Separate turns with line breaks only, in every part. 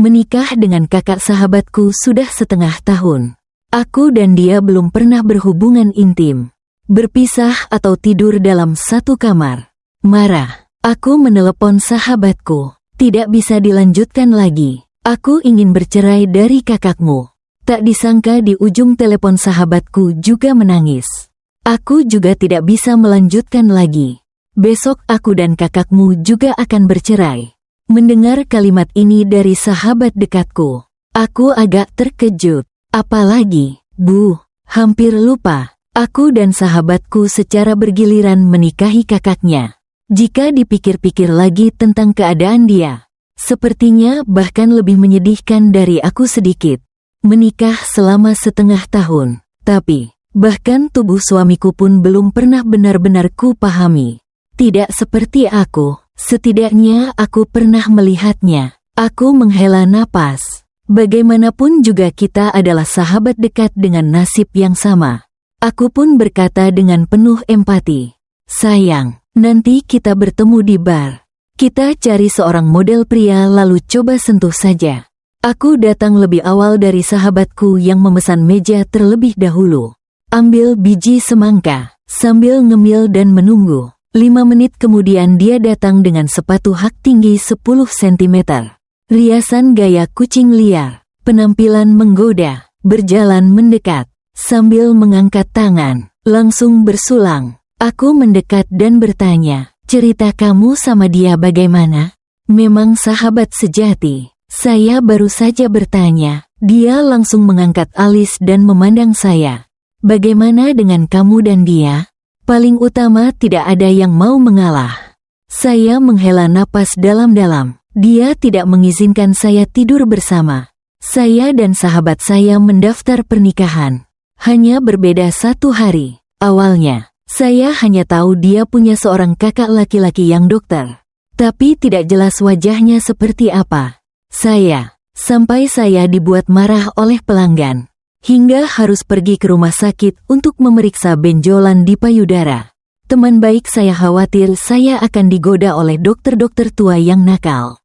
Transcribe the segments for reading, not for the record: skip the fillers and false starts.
Menikah dengan kakak sahabatku sudah setengah tahun. Aku dan dia belum pernah berhubungan intim, berpisah atau tidur dalam satu kamar. Marah, aku menelepon sahabatku. Tidak bisa dilanjutkan lagi. Aku ingin bercerai dari kakakmu. Tak disangka di ujung telepon sahabatku juga menangis. Aku juga tidak bisa melanjutkan lagi. Besok aku dan kakakmu juga akan bercerai. Mendengar kalimat ini dari sahabat dekatku, aku agak terkejut. Apalagi, Bu, hampir lupa. Aku dan sahabatku secara bergiliran menikahi kakaknya. Jika dipikir-pikir lagi tentang keadaan dia, sepertinya bahkan lebih menyedihkan dari aku sedikit. Menikah selama setengah tahun, tapi bahkan tubuh suamiku pun belum pernah benar-benar ku pahami. Tidak seperti aku, setidaknya aku pernah melihatnya. Aku menghela napas. Bagaimanapun juga kita adalah sahabat dekat dengan nasib yang sama. Aku pun berkata dengan penuh empati, sayang, nanti kita bertemu di bar. Kita cari seorang model pria lalu coba sentuh saja. Aku datang lebih awal dari sahabatku yang memesan meja terlebih dahulu. Ambil biji semangka, sambil ngemil dan menunggu. 5 menit kemudian dia datang dengan sepatu hak tinggi 10 cm. Riasan gaya kucing liar, penampilan menggoda, berjalan mendekat, sambil mengangkat tangan, langsung bersulang. Aku mendekat dan bertanya, cerita kamu sama dia bagaimana? Memang sahabat sejati. Saya baru saja bertanya, dia langsung mengangkat alis dan memandang saya. Bagaimana dengan kamu dan dia? Paling utama tidak ada yang mau mengalah. Saya menghela napas dalam-dalam. Dia tidak mengizinkan saya tidur bersama. Saya dan sahabat saya mendaftar pernikahan. Hanya berbeda 1 hari. Awalnya, saya hanya tahu dia punya seorang kakak laki-laki yang dokter. Tapi tidak jelas wajahnya seperti apa. Sampai saya dibuat marah oleh pelanggan. Hingga harus pergi ke rumah sakit untuk memeriksa benjolan di payudara. Teman baik saya khawatir saya akan digoda oleh dokter-dokter tua yang nakal.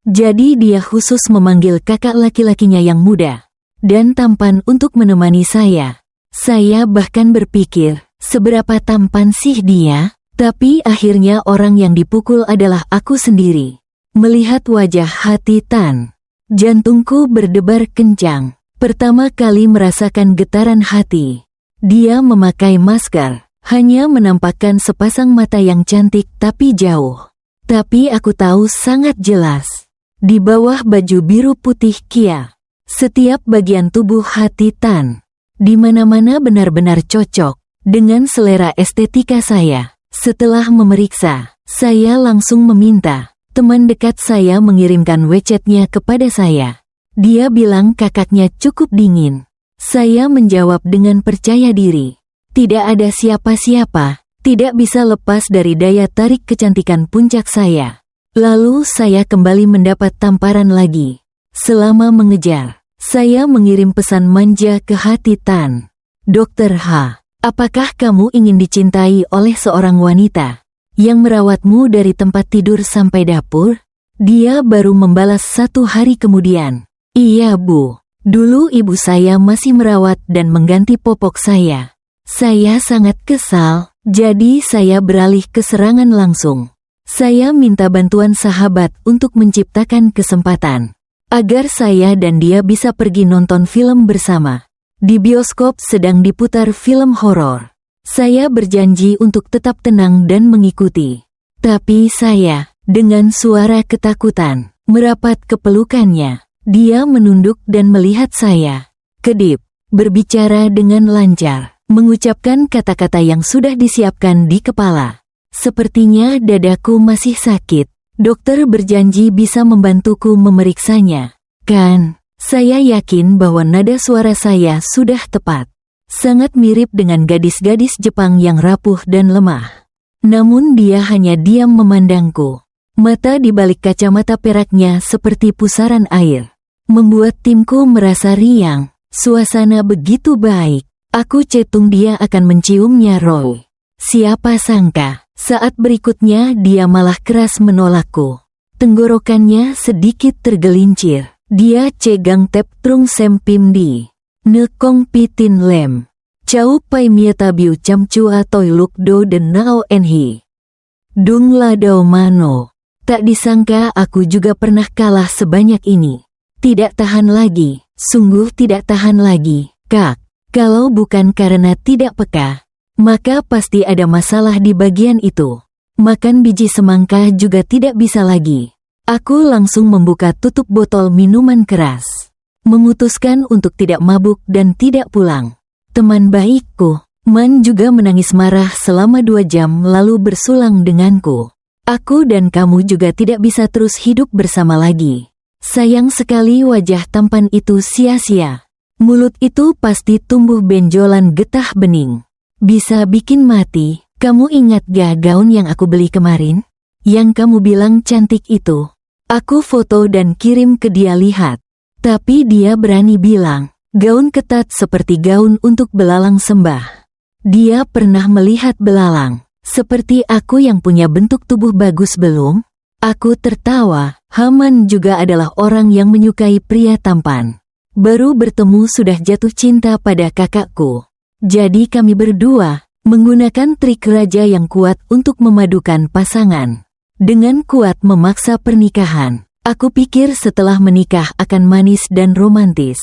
Jadi dia khusus memanggil kakak laki-lakinya yang muda dan tampan untuk menemani saya. Saya bahkan berpikir, seberapa tampan sih dia? Tapi akhirnya orang yang dipukul adalah aku sendiri. Melihat wajah Hati Tan, jantungku berdebar kencang. Pertama kali merasakan getaran hati. Dia memakai masker, hanya menampakkan sepasang mata yang cantik tapi jauh. Tapi aku tahu sangat jelas. Di bawah baju biru putih Kia, setiap bagian tubuh Hati Tan, di mana-mana benar-benar cocok dengan selera estetika saya. Setelah memeriksa, saya langsung meminta teman dekat saya mengirimkan WeChat-nya kepada saya. Dia bilang kakaknya cukup dingin. Saya menjawab dengan percaya diri. Tidak ada siapa-siapa, tidak bisa lepas dari daya tarik kecantikan puncak saya. Lalu saya kembali mendapat tamparan lagi. Selama mengejar, saya mengirim pesan manja ke Hati Tan. Dokter H, apakah kamu ingin dicintai oleh seorang wanita yang merawatmu dari tempat tidur sampai dapur? Dia baru membalas 1 hari kemudian. Iya Bu, dulu ibu saya masih merawat dan mengganti popok saya. Saya sangat kesal, jadi saya beralih ke serangan langsung. Saya minta bantuan sahabat untuk menciptakan kesempatan agar saya dan dia bisa pergi nonton film bersama. Di bioskop sedang diputar film horor. Saya berjanji untuk tetap tenang dan mengikuti. Tapi saya, dengan suara ketakutan, merapat ke pelukannya. Dia menunduk dan melihat saya. Kedip, berbicara dengan lancar, mengucapkan kata-kata yang sudah disiapkan di kepala. Sepertinya dadaku masih sakit. Dokter berjanji bisa membantuku memeriksanya. Kan, saya yakin bahwa nada suara saya sudah tepat. Sangat mirip dengan gadis-gadis Jepang yang rapuh dan lemah. Namun dia hanya diam memandangku. Mata di balik kacamata peraknya seperti pusaran air. Membuat timku merasa riang. Suasana begitu baik. Aku cetung dia akan menciumnya Roy. Siapa sangka, saat berikutnya dia malah keras menolakku. Tenggorokannya sedikit tergelincir. Dia cegang tep trung sem pim di. Ne kong pi tin lem. Chau pai mieta biu cham chua toi luk do den nao en hi. Dung la dao mano. Tak disangka aku juga pernah kalah sebanyak ini. Tidak tahan lagi, sungguh tidak tahan lagi, Kak. Kalau bukan karena tidak peka, maka pasti ada masalah di bagian itu. Makan biji semangka juga tidak bisa lagi. Aku langsung membuka tutup botol minuman keras. Memutuskan untuk tidak mabuk dan tidak pulang. Teman baikku, Man juga menangis marah selama 2 jam lalu bersulang denganku. Aku dan kamu juga tidak bisa terus hidup bersama lagi. Sayang sekali wajah tampan itu sia-sia. Mulut itu pasti tumbuh benjolan getah bening. Bisa bikin mati. Kamu ingat gak gaun yang aku beli kemarin? Yang kamu bilang cantik itu. Aku foto dan kirim ke dia lihat. Tapi dia berani bilang, gaun ketat seperti gaun untuk belalang sembah. Dia pernah melihat belalang. Seperti aku yang punya bentuk tubuh bagus belum? Aku tertawa. Haman juga adalah orang yang menyukai pria tampan. Baru bertemu sudah jatuh cinta pada kakakku. Jadi kami berdua menggunakan trik raja yang kuat untuk memadukan pasangan. Dengan kuat memaksa pernikahan. Aku pikir setelah menikah akan manis dan romantis.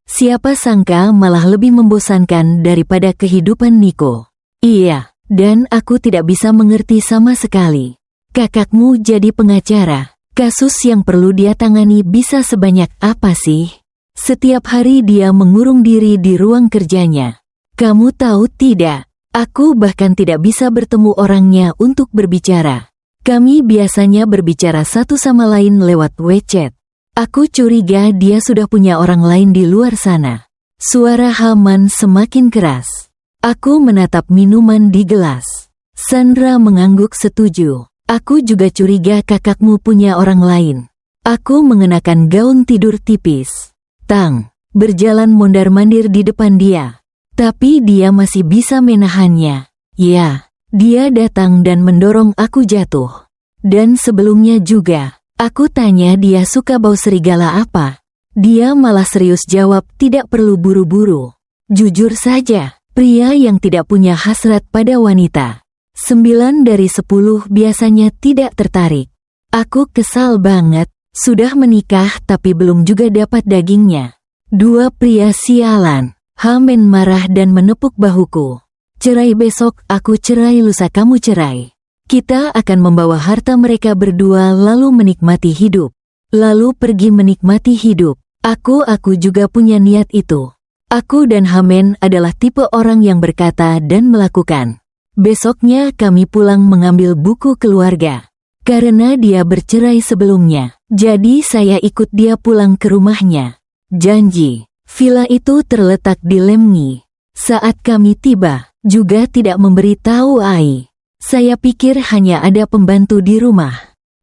Siapa sangka malah lebih membosankan daripada kehidupan Niko. Iya. Dan aku tidak bisa mengerti sama sekali. Kakakmu jadi pengacara. Kasus yang perlu dia tangani bisa sebanyak apa sih? Setiap hari dia mengurung diri di ruang kerjanya. Kamu tahu tidak? Aku bahkan tidak bisa bertemu orangnya untuk berbicara. Kami biasanya berbicara satu sama lain lewat WeChat. Aku curiga dia sudah punya orang lain di luar sana. Suara Haman semakin keras. Aku menatap minuman di gelas. Sandra mengangguk setuju. Aku juga curiga kakakmu punya orang lain. Aku mengenakan gaun tidur tipis. Tang, berjalan mondar-mandir di depan dia. Tapi dia masih bisa menahannya. Ya, dia datang dan mendorong aku jatuh. Dan sebelumnya juga, aku tanya dia suka bau serigala apa. Dia malah serius jawab tidak perlu buru-buru. Jujur saja. Pria yang tidak punya hasrat pada wanita. 9 dari 10 biasanya tidak tertarik. Aku kesal banget, sudah menikah tapi belum juga dapat dagingnya. 2 pria sialan. Haman marah dan menepuk bahuku. Cerai besok, aku cerai lusa kamu cerai. Kita akan membawa harta mereka berdua lalu menikmati hidup. Lalu pergi menikmati hidup. Aku juga punya niat itu. Aku dan Haman adalah tipe orang yang berkata dan melakukan. Besoknya kami pulang mengambil buku keluarga. Karena dia bercerai sebelumnya, jadi saya ikut dia pulang ke rumahnya. Janji, villa itu terletak di Lemni. Saat kami tiba, juga tidak memberitahu Ai. Saya pikir hanya ada pembantu di rumah.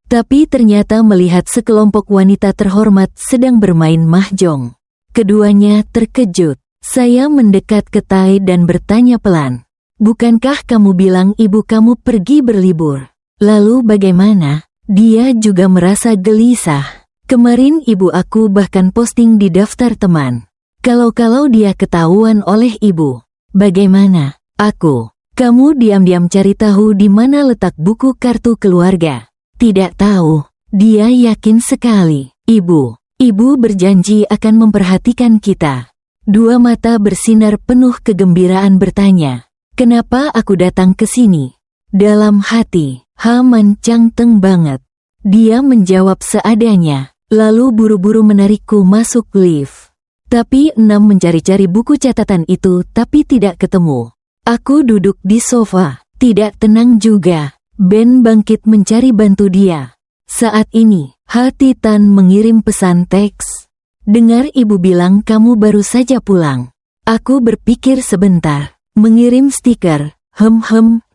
Tapi ternyata melihat sekelompok wanita terhormat sedang bermain mahjong. Keduanya terkejut. Saya mendekat ke Tai dan bertanya pelan. Bukankah kamu bilang ibu kamu pergi berlibur? Lalu bagaimana? Dia juga merasa gelisah. Kemarin ibu aku bahkan posting di daftar teman. Kalau dia ketahuan oleh ibu. Bagaimana? Kamu diam-diam cari tahu di mana letak buku kartu keluarga. Tidak tahu. Dia yakin sekali. Ibu berjanji akan memperhatikan kita. 2 mata bersinar penuh kegembiraan bertanya, kenapa aku datang ke sini? Dalam hati, Haman cangteng banget. Dia menjawab seadanya, lalu buru-buru menarikku masuk lift. Tapi 6 mencari-cari buku catatan itu tapi tidak ketemu. Aku duduk di sofa, tidak tenang juga. Ben bangkit mencari bantu dia. Saat ini, hati Tan mengirim pesan teks. Dengar ibu bilang kamu baru saja pulang. Aku berpikir sebentar. Mengirim stiker,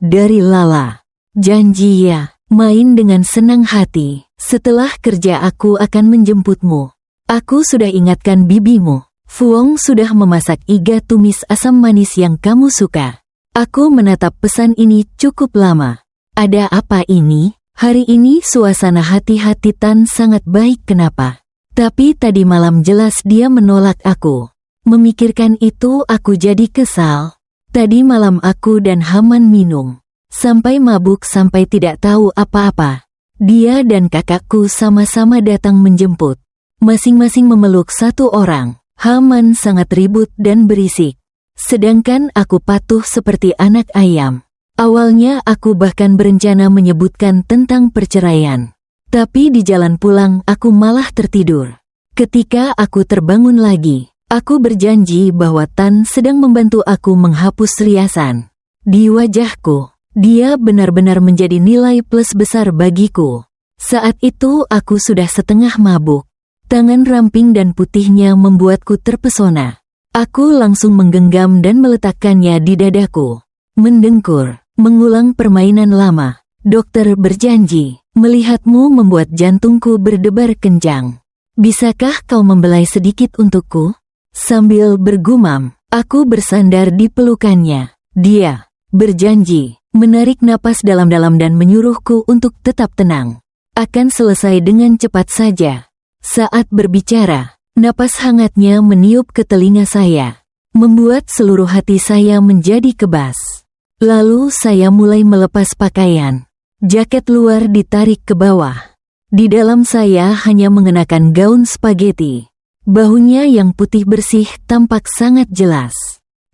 dari Lala. Janji ya, main dengan senang hati. Setelah kerja aku akan menjemputmu. Aku sudah ingatkan bibimu. Fuong sudah memasak iga tumis asam manis yang kamu suka. Aku menatap pesan ini cukup lama. Ada apa ini? Hari ini suasana hati-hati Tan sangat baik kenapa? Tapi tadi malam jelas dia menolak aku. Memikirkan itu aku jadi kesal. Tadi malam aku dan Haman minum. Sampai mabuk sampai tidak tahu apa-apa. Dia dan kakakku sama-sama datang menjemput. Masing-masing memeluk satu orang. Haman sangat ribut dan berisik. Sedangkan aku patuh seperti anak ayam. Awalnya aku bahkan berencana menyebutkan tentang perceraian. Tapi di jalan pulang aku malah tertidur. Ketika aku terbangun lagi, aku berjanji bahwa Tan sedang membantu aku menghapus riasan. Di wajahku, dia benar-benar menjadi nilai plus besar bagiku. Saat itu aku sudah setengah mabuk. Tangan ramping dan putihnya membuatku terpesona. Aku langsung menggenggam dan meletakkannya di dadaku. Mendengkur, mengulang permainan lama. Dokter berjanji, melihatmu membuat jantungku berdebar kencang. Bisakah kau membelai sedikit untukku? Sambil bergumam, aku bersandar di pelukannya. Dia berjanji, menarik napas dalam-dalam dan menyuruhku untuk tetap tenang. Akan selesai dengan cepat saja. Saat berbicara, napas hangatnya meniup ke telinga saya, membuat seluruh hati saya menjadi kebas. Lalu saya mulai melepas pakaian. Jaket luar ditarik ke bawah. Di dalam saya hanya mengenakan gaun spaghetti. Bahunya yang putih bersih tampak sangat jelas.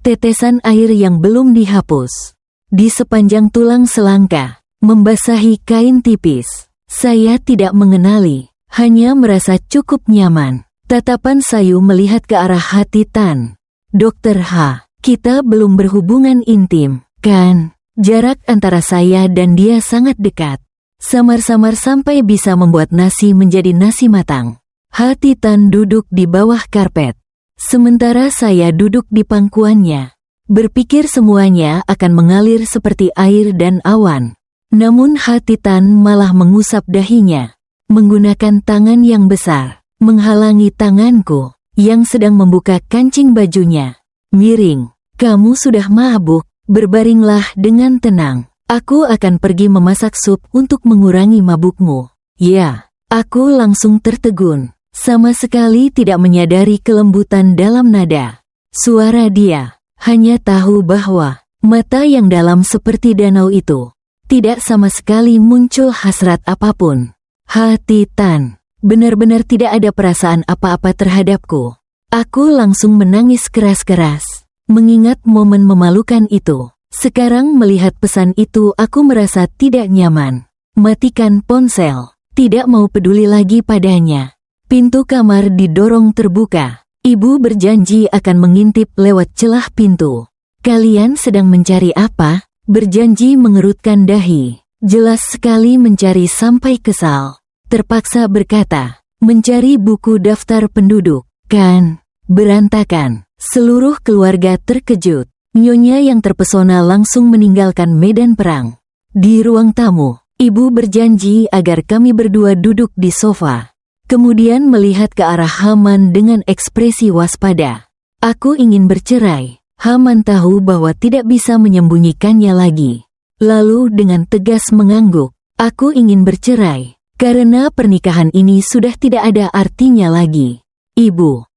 Tetesan air yang belum dihapus di sepanjang tulang selangka membasahi kain tipis. Saya tidak mengenali, hanya merasa cukup nyaman. Tatapan sayu melihat ke arah hati Tan. Dokter H, kita belum berhubungan intim, kan? Jarak antara saya dan dia sangat dekat. Samar-samar sampai bisa membuat nasi menjadi nasi matang. Hati Tan duduk di bawah karpet. Sementara saya duduk di pangkuannya. Berpikir semuanya akan mengalir seperti air dan awan. Namun hati Tan malah mengusap dahinya. Menggunakan tangan yang besar, menghalangi tanganku, yang sedang membuka kancing bajunya. Miring, kamu sudah mabuk, berbaringlah dengan tenang. Aku akan pergi memasak sup untuk mengurangi mabukmu. Ya, aku langsung tertegun, sama sekali tidak menyadari kelembutan dalam nada suara dia. Hanya tahu bahwa mata yang dalam seperti danau itu tidak sama sekali muncul hasrat apapun. Hati Tan benar-benar tidak ada perasaan apa-apa terhadapku. Aku langsung menangis keras-keras, mengingat momen memalukan itu. Sekarang melihat pesan itu aku merasa tidak nyaman. Matikan ponsel, tidak mau peduli lagi padanya. Pintu kamar didorong terbuka. Ibu berjanji akan mengintip lewat celah pintu. Kalian sedang mencari apa? Berjanji mengerutkan dahi. Jelas sekali mencari sampai kesal. Terpaksa berkata, mencari buku daftar penduduk, kan? Berantakan. Seluruh keluarga terkejut. Nyonya yang terpesona langsung meninggalkan medan perang. Di ruang tamu, ibu berjanji agar kami berdua duduk di sofa. Kemudian melihat ke arah Haman dengan ekspresi waspada. Aku ingin bercerai. Haman tahu bahwa tidak bisa menyembunyikannya lagi. Lalu dengan tegas mengangguk, aku ingin bercerai, karena pernikahan ini sudah tidak ada artinya lagi.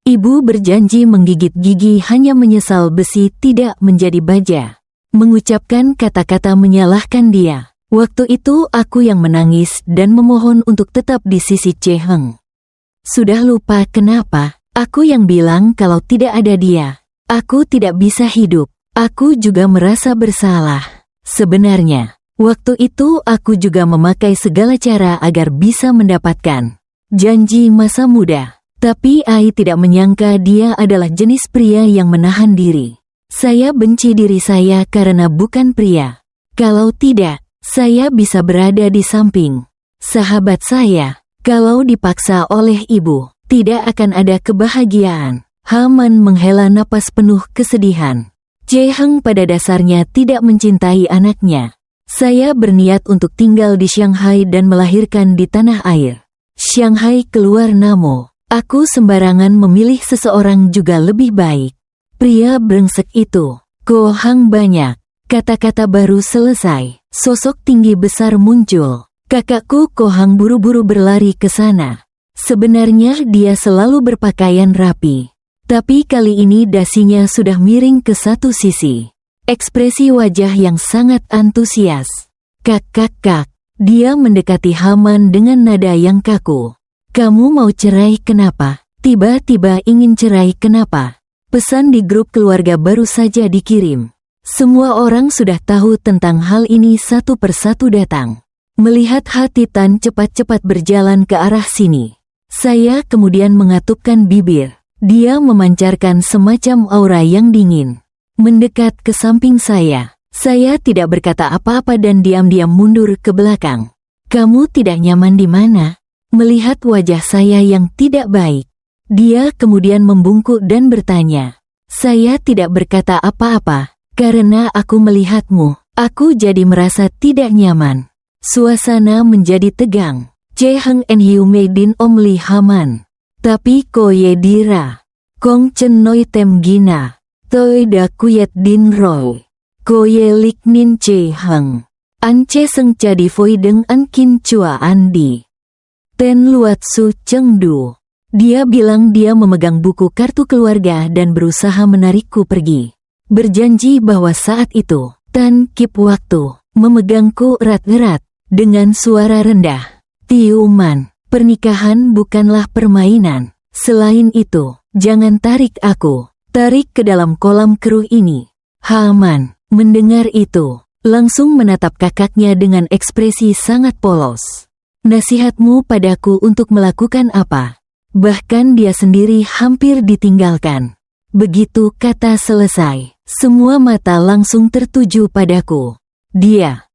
Ibu berjanji menggigit gigi hanya menyesal besi tidak menjadi baja. Mengucapkan kata-kata menyalahkan dia. Waktu itu aku yang menangis dan memohon untuk tetap di sisi Cheheng. Sudah lupa kenapa, aku yang bilang kalau tidak ada dia, aku tidak bisa hidup. Aku juga merasa bersalah. Sebenarnya, waktu itu aku juga memakai segala cara agar bisa mendapatkan janji masa muda. Tapi Ai tidak menyangka dia adalah jenis pria yang menahan diri. Saya benci diri saya karena bukan pria. Kalau tidak, saya bisa berada di samping sahabat saya. Kalau dipaksa oleh ibu, tidak akan ada kebahagiaan. Haman menghela napas penuh kesedihan. Cheheng pada dasarnya tidak mencintai anaknya. Saya berniat untuk tinggal di Shanghai dan melahirkan di tanah air. Shanghai keluar Namo. Aku sembarangan memilih seseorang juga lebih baik. Pria brengsek itu. Ko Hang banyak. Kata-kata baru selesai. Sosok tinggi besar muncul. Kakakku Ko Hang buru-buru berlari ke sana. Sebenarnya dia selalu berpakaian rapi. Tapi kali ini dasinya sudah miring ke satu sisi. Ekspresi wajah yang sangat antusias. Kak. Dia mendekati Haman dengan nada yang kaku. Kamu mau cerai kenapa? Tiba-tiba ingin cerai kenapa? Pesan di grup keluarga baru saja dikirim. Semua orang sudah tahu tentang hal ini satu persatu datang. Melihat hati Tan cepat-cepat berjalan ke arah sini. Saya kemudian mengatupkan bibir. Dia memancarkan semacam aura yang dingin. Mendekat ke samping saya. Saya tidak berkata apa-apa dan diam-diam mundur ke belakang. Kamu tidak nyaman di mana? Melihat wajah saya yang tidak baik. Dia kemudian membungkuk dan bertanya. Saya tidak berkata apa-apa. Karena aku melihatmu, aku jadi merasa tidak nyaman. Suasana menjadi tegang. Cheheng en hiu medin om li Haman. Tapi koye dira, kong chen noi tem gina, toi da kuyet din roy, koye lik nin che heng, an che seng jadi foi deng an kin chua andi. Ten luat su cheng du. Dia bilang dia memegang buku kartu keluarga dan berusaha menarikku pergi. Berjanji bahwa saat itu, Tan Kip waktu, memegangku erat-erat, dengan suara rendah. Tiuman. Pernikahan bukanlah permainan. Selain itu, jangan tarik aku. Tarik ke dalam kolam keruh ini. Haman, mendengar itu, langsung menatap kakaknya dengan ekspresi sangat polos. Nasihatmu padaku untuk melakukan apa? Bahkan dia sendiri hampir ditinggalkan. Begitu kata selesai, semua mata langsung tertuju padaku. Dia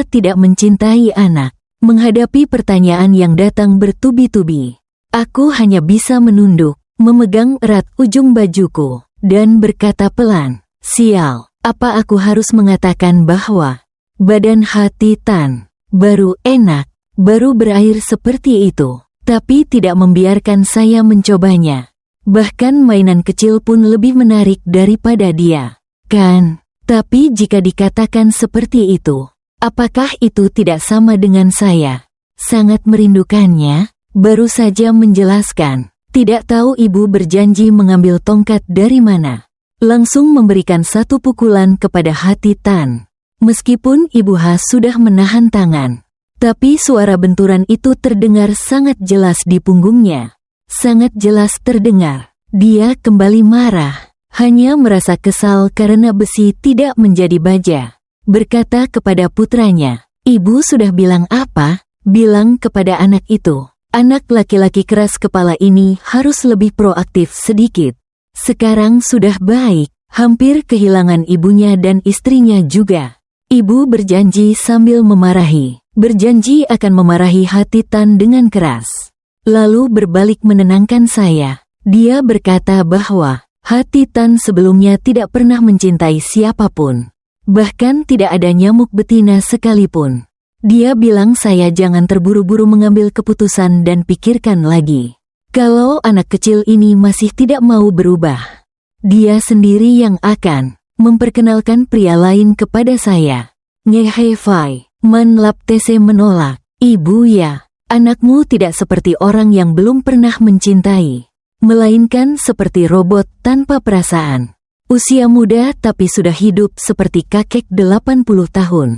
tidak mencintai anak. Menghadapi pertanyaan yang datang bertubi-tubi, aku hanya bisa menunduk, memegang erat ujung bajuku, dan berkata pelan, sial, apa aku harus mengatakan bahwa badan hati Tan baru enak, baru berair seperti itu, tapi tidak membiarkan saya mencobanya. Bahkan mainan kecil pun lebih menarik daripada dia, kan? Tapi jika dikatakan seperti itu, apakah itu tidak sama dengan saya? Sangat merindukannya, baru saja menjelaskan. Tidak tahu ibu berjanji mengambil tongkat dari mana. Langsung memberikan satu pukulan kepada hati Tan. Meskipun Ibu Ha sudah menahan tangan, tapi suara benturan itu terdengar sangat jelas di punggungnya. Sangat jelas terdengar. Dia kembali marah. Hanya merasa kesal karena besi tidak menjadi baja. Berkata kepada putranya, ibu sudah bilang apa? Bilang kepada anak itu, anak laki-laki keras kepala ini harus lebih proaktif sedikit. Sekarang sudah baik, hampir kehilangan ibunya dan istrinya juga. Ibu berjanji sambil memarahi, berjanji akan memarahi hati Tan dengan keras. Lalu berbalik menenangkan saya. Dia berkata bahwa hati Tan sebelumnya tidak pernah mencintai siapapun. Bahkan tidak ada nyamuk betina sekalipun. Dia bilang saya jangan terburu-buru mengambil keputusan dan pikirkan lagi. Kalau anak kecil ini masih tidak mau berubah, dia sendiri yang akan memperkenalkan pria lain kepada saya. Ngehe Fai, Man Lap Tese menolak. Ibu ya, anakmu tidak seperti orang yang belum pernah mencintai, melainkan seperti robot tanpa perasaan. Usia muda tapi sudah hidup seperti kakek 80 tahun.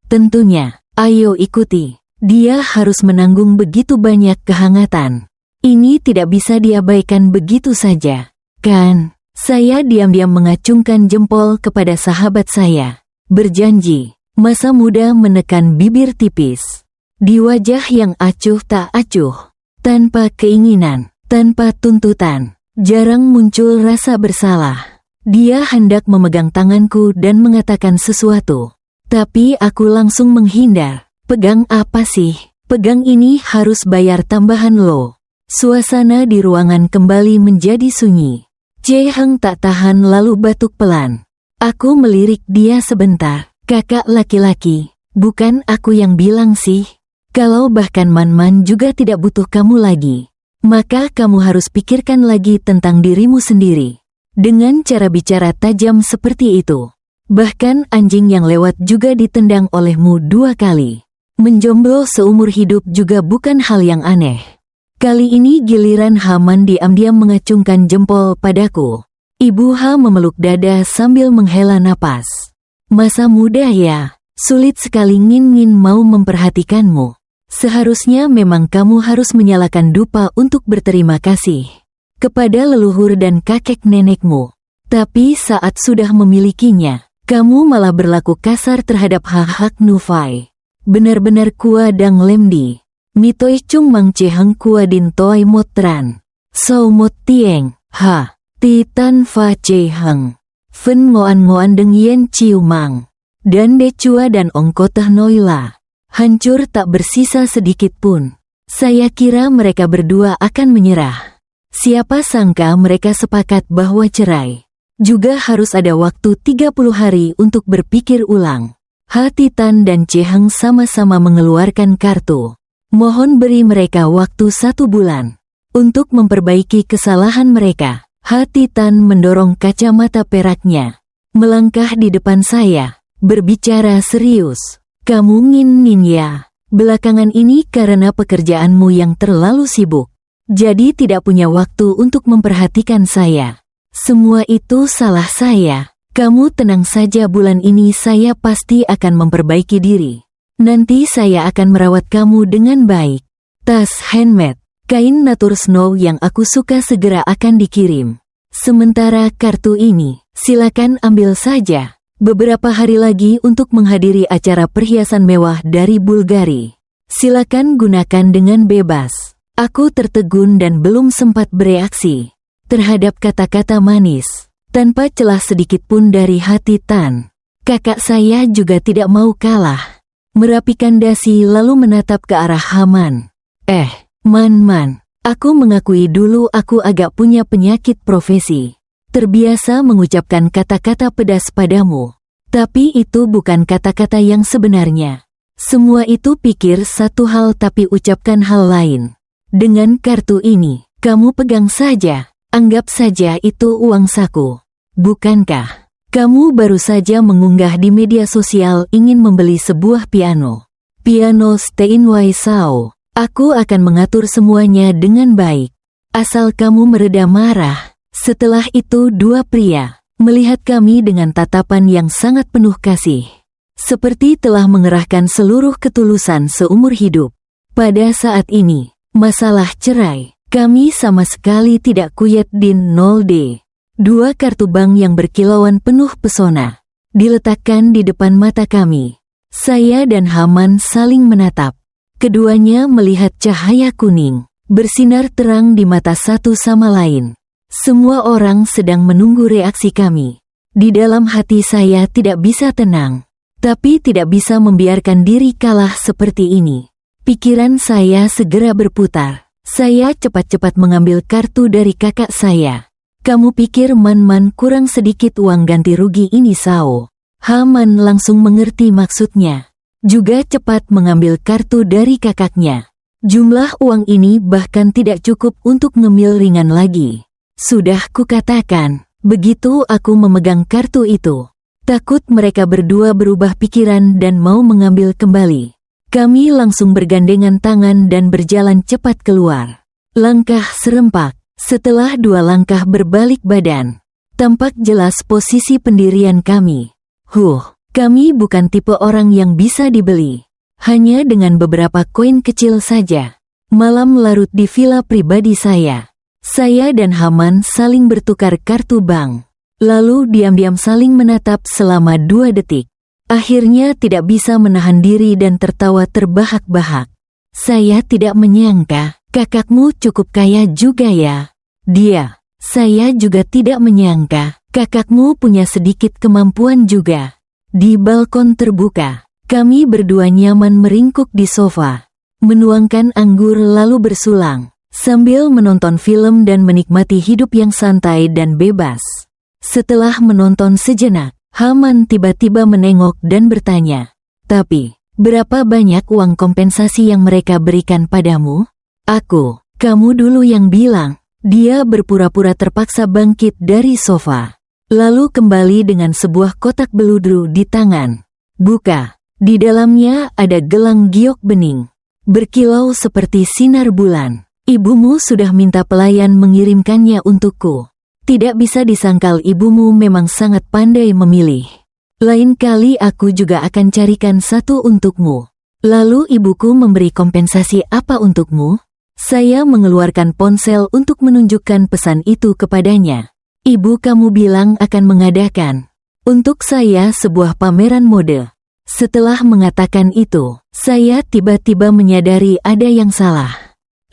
Tentunya, ayo ikuti. Dia harus menanggung begitu banyak kehangatan. Ini tidak bisa diabaikan begitu saja, kan? Saya diam-diam mengacungkan jempol kepada sahabat saya. Berjanji, masa muda menekan bibir tipis. Di wajah yang acuh tak acuh, tanpa keinginan, tanpa tuntutan, jarang muncul rasa bersalah. Dia hendak memegang tanganku dan mengatakan sesuatu. Tapi aku langsung menghindar. Pegang apa sih? Pegang ini harus bayar tambahan loh. Suasana di ruangan kembali menjadi sunyi. Cheheng tak tahan lalu batuk pelan. Aku melirik dia sebentar. Kakak laki-laki, bukan aku yang bilang sih. Kalau bahkan Man-Man juga tidak butuh kamu lagi, maka kamu harus pikirkan lagi tentang dirimu sendiri. Dengan cara bicara tajam seperti itu, bahkan anjing yang lewat juga ditendang olehmu 2 kali. Menjomblo seumur hidup juga bukan hal yang aneh. Kali ini giliran Haman diam-diam mengacungkan jempol padaku. Ibu Ha memeluk dada sambil menghela napas. Masa muda ya, sulit sekali Ngin mau memperhatikanmu. Seharusnya memang kamu harus menyalakan dupa untuk berterima kasih kepada leluhur dan kakek nenekmu. Tapi saat sudah memilikinya, kamu malah berlaku kasar terhadap hak-hak Nufai. Benar-benar kuadang lemdi. Mitoi chung mang cheheng kuadin toi motran. So mot tieng, ha, ti tan fa cheheng. Fen ngoan deng yen ciu mang. Dan decua dan ongko teh noila. Hancur tak bersisa sedikit pun. Saya kira mereka berdua akan menyerah. Siapa sangka mereka sepakat bahwa cerai juga harus ada waktu 30 hari untuk berpikir ulang. Hati Tan dan Cheheng sama-sama mengeluarkan kartu. Mohon beri mereka waktu 1 bulan untuk memperbaiki kesalahan mereka. Hati Tan mendorong kacamata peraknya, melangkah di depan saya, berbicara serius. Kamu Ngin ya, belakangan ini karena pekerjaanmu yang terlalu sibuk, jadi tidak punya waktu untuk memperhatikan saya. Semua itu salah saya. Kamu tenang saja, bulan ini saya pasti akan memperbaiki diri. Nanti saya akan merawat kamu dengan baik. Tas handmade, kain natur snow yang aku suka segera akan dikirim. Sementara kartu ini, silakan ambil saja. Beberapa hari lagi untuk menghadiri acara perhiasan mewah dari Bulgari. Silakan gunakan dengan bebas. Aku tertegun dan belum sempat bereaksi terhadap kata-kata manis, tanpa celah sedikit pun dari hati Tan. Kakak saya juga tidak mau kalah. Merapikan dasi lalu menatap ke arah Haman. Man, aku mengakui dulu aku agak punya penyakit profesi. Terbiasa mengucapkan kata-kata pedas padamu. Tapi itu bukan kata-kata yang sebenarnya. Semua itu pikir satu hal tapi ucapkan hal lain. Dengan kartu ini, kamu pegang saja. Anggap saja itu uang saku. Bukankah? Kamu baru saja mengunggah di media sosial ingin membeli sebuah piano. Piano Steinway Sao. Aku akan mengatur semuanya dengan baik. Asal kamu mereda marah. Setelah itu dua pria melihat kami dengan tatapan yang sangat penuh kasih. Seperti telah mengerahkan seluruh ketulusan seumur hidup. Pada saat ini, masalah cerai, kami sama sekali tidak kuyet din 0D. 2 kartu bank yang berkilauan penuh pesona diletakkan di depan mata kami. Saya dan Haman saling menatap. Keduanya melihat cahaya kuning bersinar terang di mata satu sama lain. Semua orang sedang menunggu reaksi kami. Di dalam hati saya tidak bisa tenang, tapi tidak bisa membiarkan diri kalah seperti ini. Pikiran saya segera berputar. Saya cepat-cepat mengambil kartu dari kakak saya. Kamu pikir Man kurang sedikit uang ganti rugi ini Sao? Haman langsung mengerti maksudnya. Juga cepat mengambil kartu dari kakaknya. Jumlah uang ini bahkan tidak cukup untuk ngemil ringan lagi. Sudah kukatakan, begitu aku memegang kartu itu, takut mereka berdua berubah pikiran dan mau mengambil kembali. Kami langsung bergandengan tangan dan berjalan cepat keluar. Langkah serempak. Setelah 2 langkah berbalik badan, tampak jelas posisi pendirian kami. Kami bukan tipe orang yang bisa dibeli. Hanya dengan beberapa koin kecil saja. Malam larut di villa pribadi saya. Saya dan Haman saling bertukar kartu bank. Lalu diam-diam saling menatap selama 2 detik. Akhirnya tidak bisa menahan diri dan tertawa terbahak-bahak. Saya tidak menyangka, kakakmu cukup kaya juga ya. Saya juga tidak menyangka, kakakmu punya sedikit kemampuan juga. Di balkon terbuka, kami berdua nyaman meringkuk di sofa, menuangkan anggur lalu bersulang, sambil menonton film dan menikmati hidup yang santai dan bebas. Setelah menonton sejenak, Haman tiba-tiba menengok dan bertanya, "Tapi, berapa banyak uang kompensasi yang mereka berikan padamu?" Kamu dulu yang bilang." Dia berpura-pura terpaksa bangkit dari sofa. Lalu kembali dengan sebuah kotak beludru di tangan. Buka. Di dalamnya ada gelang giok bening. Berkilau seperti sinar bulan. Ibumu sudah minta pelayan mengirimkannya untukku. Tidak bisa disangkal ibumu memang sangat pandai memilih. Lain kali aku juga akan carikan satu untukmu. Lalu ibuku memberi kompensasi apa untukmu? Saya mengeluarkan ponsel untuk menunjukkan pesan itu kepadanya. Ibu kamu bilang akan mengadakan untuk saya sebuah pameran mode. Setelah mengatakan itu, saya tiba-tiba menyadari ada yang salah.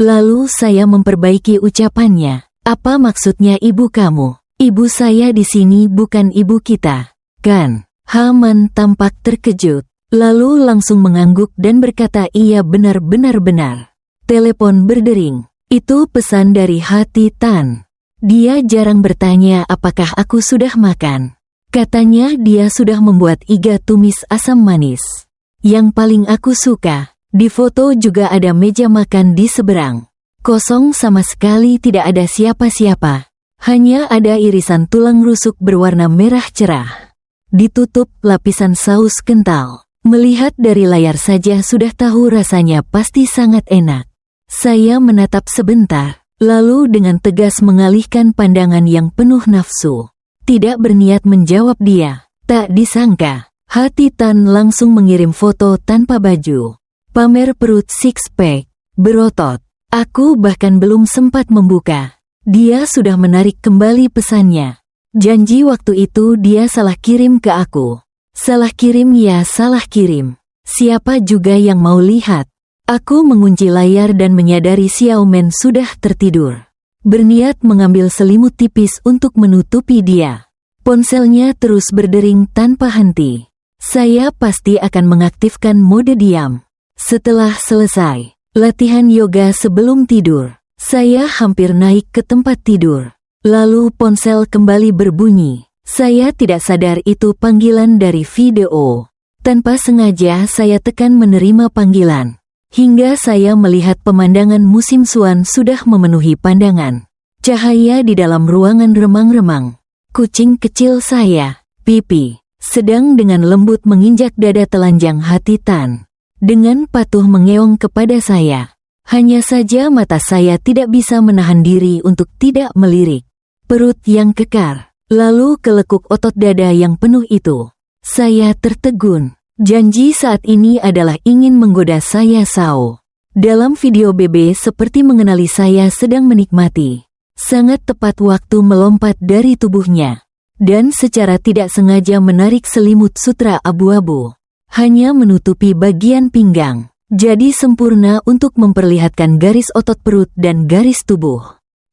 Lalu saya memperbaiki ucapannya. Apa maksudnya ibu kamu? Ibu saya di sini bukan ibu kita, kan? Haman tampak terkejut, lalu langsung mengangguk dan berkata iya benar-benar. Telepon berdering. Itu pesan dari hati Tan. Dia jarang bertanya apakah aku sudah makan. Katanya dia sudah membuat iga tumis asam manis. Yang paling aku suka, di foto juga ada meja makan di seberang. Kosong sama sekali, tidak ada siapa-siapa. Hanya ada irisan tulang rusuk berwarna merah cerah. Ditutup lapisan saus kental. Melihat dari layar saja sudah tahu rasanya pasti sangat enak. Saya menatap sebentar, lalu dengan tegas mengalihkan pandangan yang penuh nafsu. Tidak berniat menjawab dia. Tak disangka, hati Tan langsung mengirim foto tanpa baju. Pamer perut six pack, berotot. Aku bahkan belum sempat membuka. Dia sudah menarik kembali pesannya. Janji waktu itu dia salah kirim ke aku. Salah kirim ya salah kirim. Siapa juga yang mau lihat? Aku mengunci layar dan menyadari Xiaomen sudah tertidur. Berniat mengambil selimut tipis untuk menutupi dia. Ponselnya terus berdering tanpa henti. Saya pasti akan mengaktifkan mode diam. Setelah selesai latihan yoga sebelum tidur, saya hampir naik ke tempat tidur. Lalu ponsel kembali berbunyi. Saya tidak sadar itu panggilan dari video. Tanpa sengaja saya tekan menerima panggilan. Hingga saya melihat pemandangan musim suan sudah memenuhi pandangan. Cahaya di dalam ruangan remang-remang. Kucing kecil saya, Pipi, sedang dengan lembut menginjak dada telanjang hati Tan. Dengan patuh mengeong kepada saya. Hanya saja mata saya tidak bisa menahan diri untuk tidak melirik. Perut yang kekar, lalu kelekuk otot dada yang penuh itu. Saya tertegun. Janji saat ini adalah ingin menggoda saya Sao. Dalam video BB seperti mengenali saya sedang menikmati. Sangat tepat waktu melompat dari tubuhnya. Dan secara tidak sengaja menarik selimut sutra abu-abu. Hanya menutupi bagian pinggang. Jadi sempurna untuk memperlihatkan garis otot perut dan garis tubuh.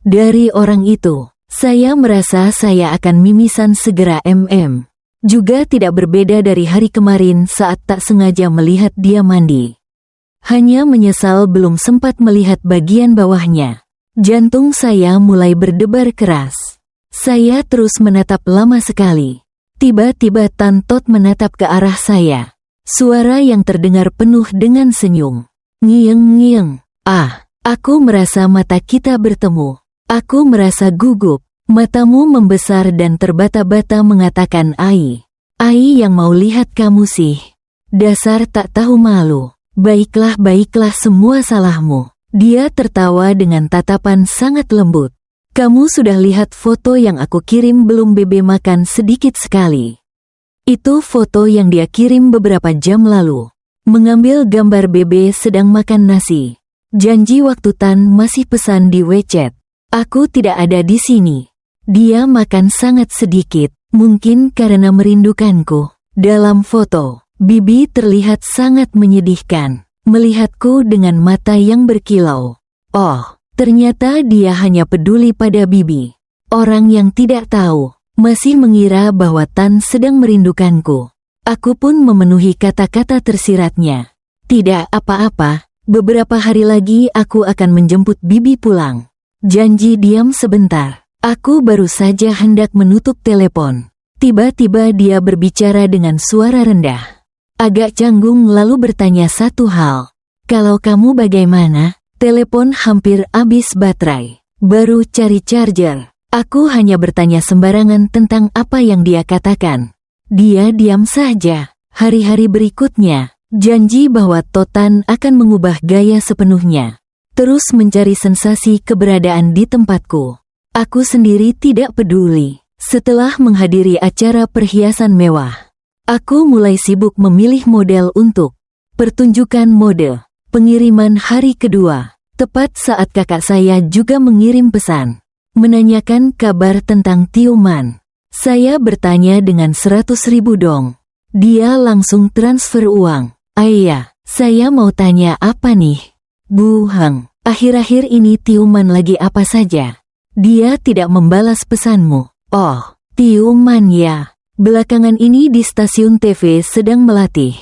Dari orang itu, saya merasa saya akan mimisan segera Juga tidak berbeda dari hari kemarin saat tak sengaja melihat dia mandi. Hanya menyesal belum sempat melihat bagian bawahnya. Jantung saya mulai berdebar keras. Saya terus menatap lama sekali. Tiba-tiba Tan Tot menatap ke arah saya. Suara yang terdengar penuh dengan senyum. Ngieng-ngieng. Ah, aku merasa mata kita bertemu. Aku merasa gugup. Matamu membesar dan terbata-bata mengatakan Ai. Ai yang mau lihat kamu sih. Dasar tak tahu malu. Baiklah semua salahmu. Dia tertawa dengan tatapan sangat lembut. Kamu sudah lihat foto yang aku kirim belum? Bebe makan sedikit sekali. Itu foto yang dia kirim beberapa jam lalu. Mengambil gambar Bebe sedang makan nasi. Janji waktu Tan masih pesan di WeChat. Aku tidak ada di sini. Dia makan sangat sedikit, mungkin karena merindukanku. Dalam foto, Bibi terlihat sangat menyedihkan, melihatku dengan mata yang berkilau. Oh, ternyata dia hanya peduli pada Bibi. Orang yang tidak tahu, masih mengira bahwa Tan sedang merindukanku. Aku pun memenuhi kata-kata tersiratnya. Tidak apa-apa, beberapa hari lagi aku akan menjemput Bibi pulang. Janji diam sebentar. Aku baru saja hendak menutup telepon. Tiba-tiba dia berbicara dengan suara rendah. Agak canggung lalu bertanya satu hal. Kalau kamu bagaimana? Telepon hampir habis baterai. Baru cari charger. Aku hanya bertanya sembarangan tentang apa yang dia katakan. Dia diam saja. Hari-hari berikutnya, janji bahwa Totan akan mengubah gaya sepenuhnya. terus mencari sensasi keberadaan di tempatku. Aku sendiri tidak peduli. Setelah menghadiri acara perhiasan mewah, aku mulai sibuk memilih model untuk pertunjukan mode. Pengiriman hari kedua, tepat saat kakak saya juga mengirim pesan, menanyakan kabar tentang Tioman. Saya bertanya dengan 100.000 dong. Dia langsung transfer uang. Ayah, saya mau tanya apa nih? Bu Hang, akhir-akhir ini Tioman lagi apa saja? Dia tidak membalas pesanmu. Oh, Tioman ya. Belakangan ini di stasiun TV sedang melatih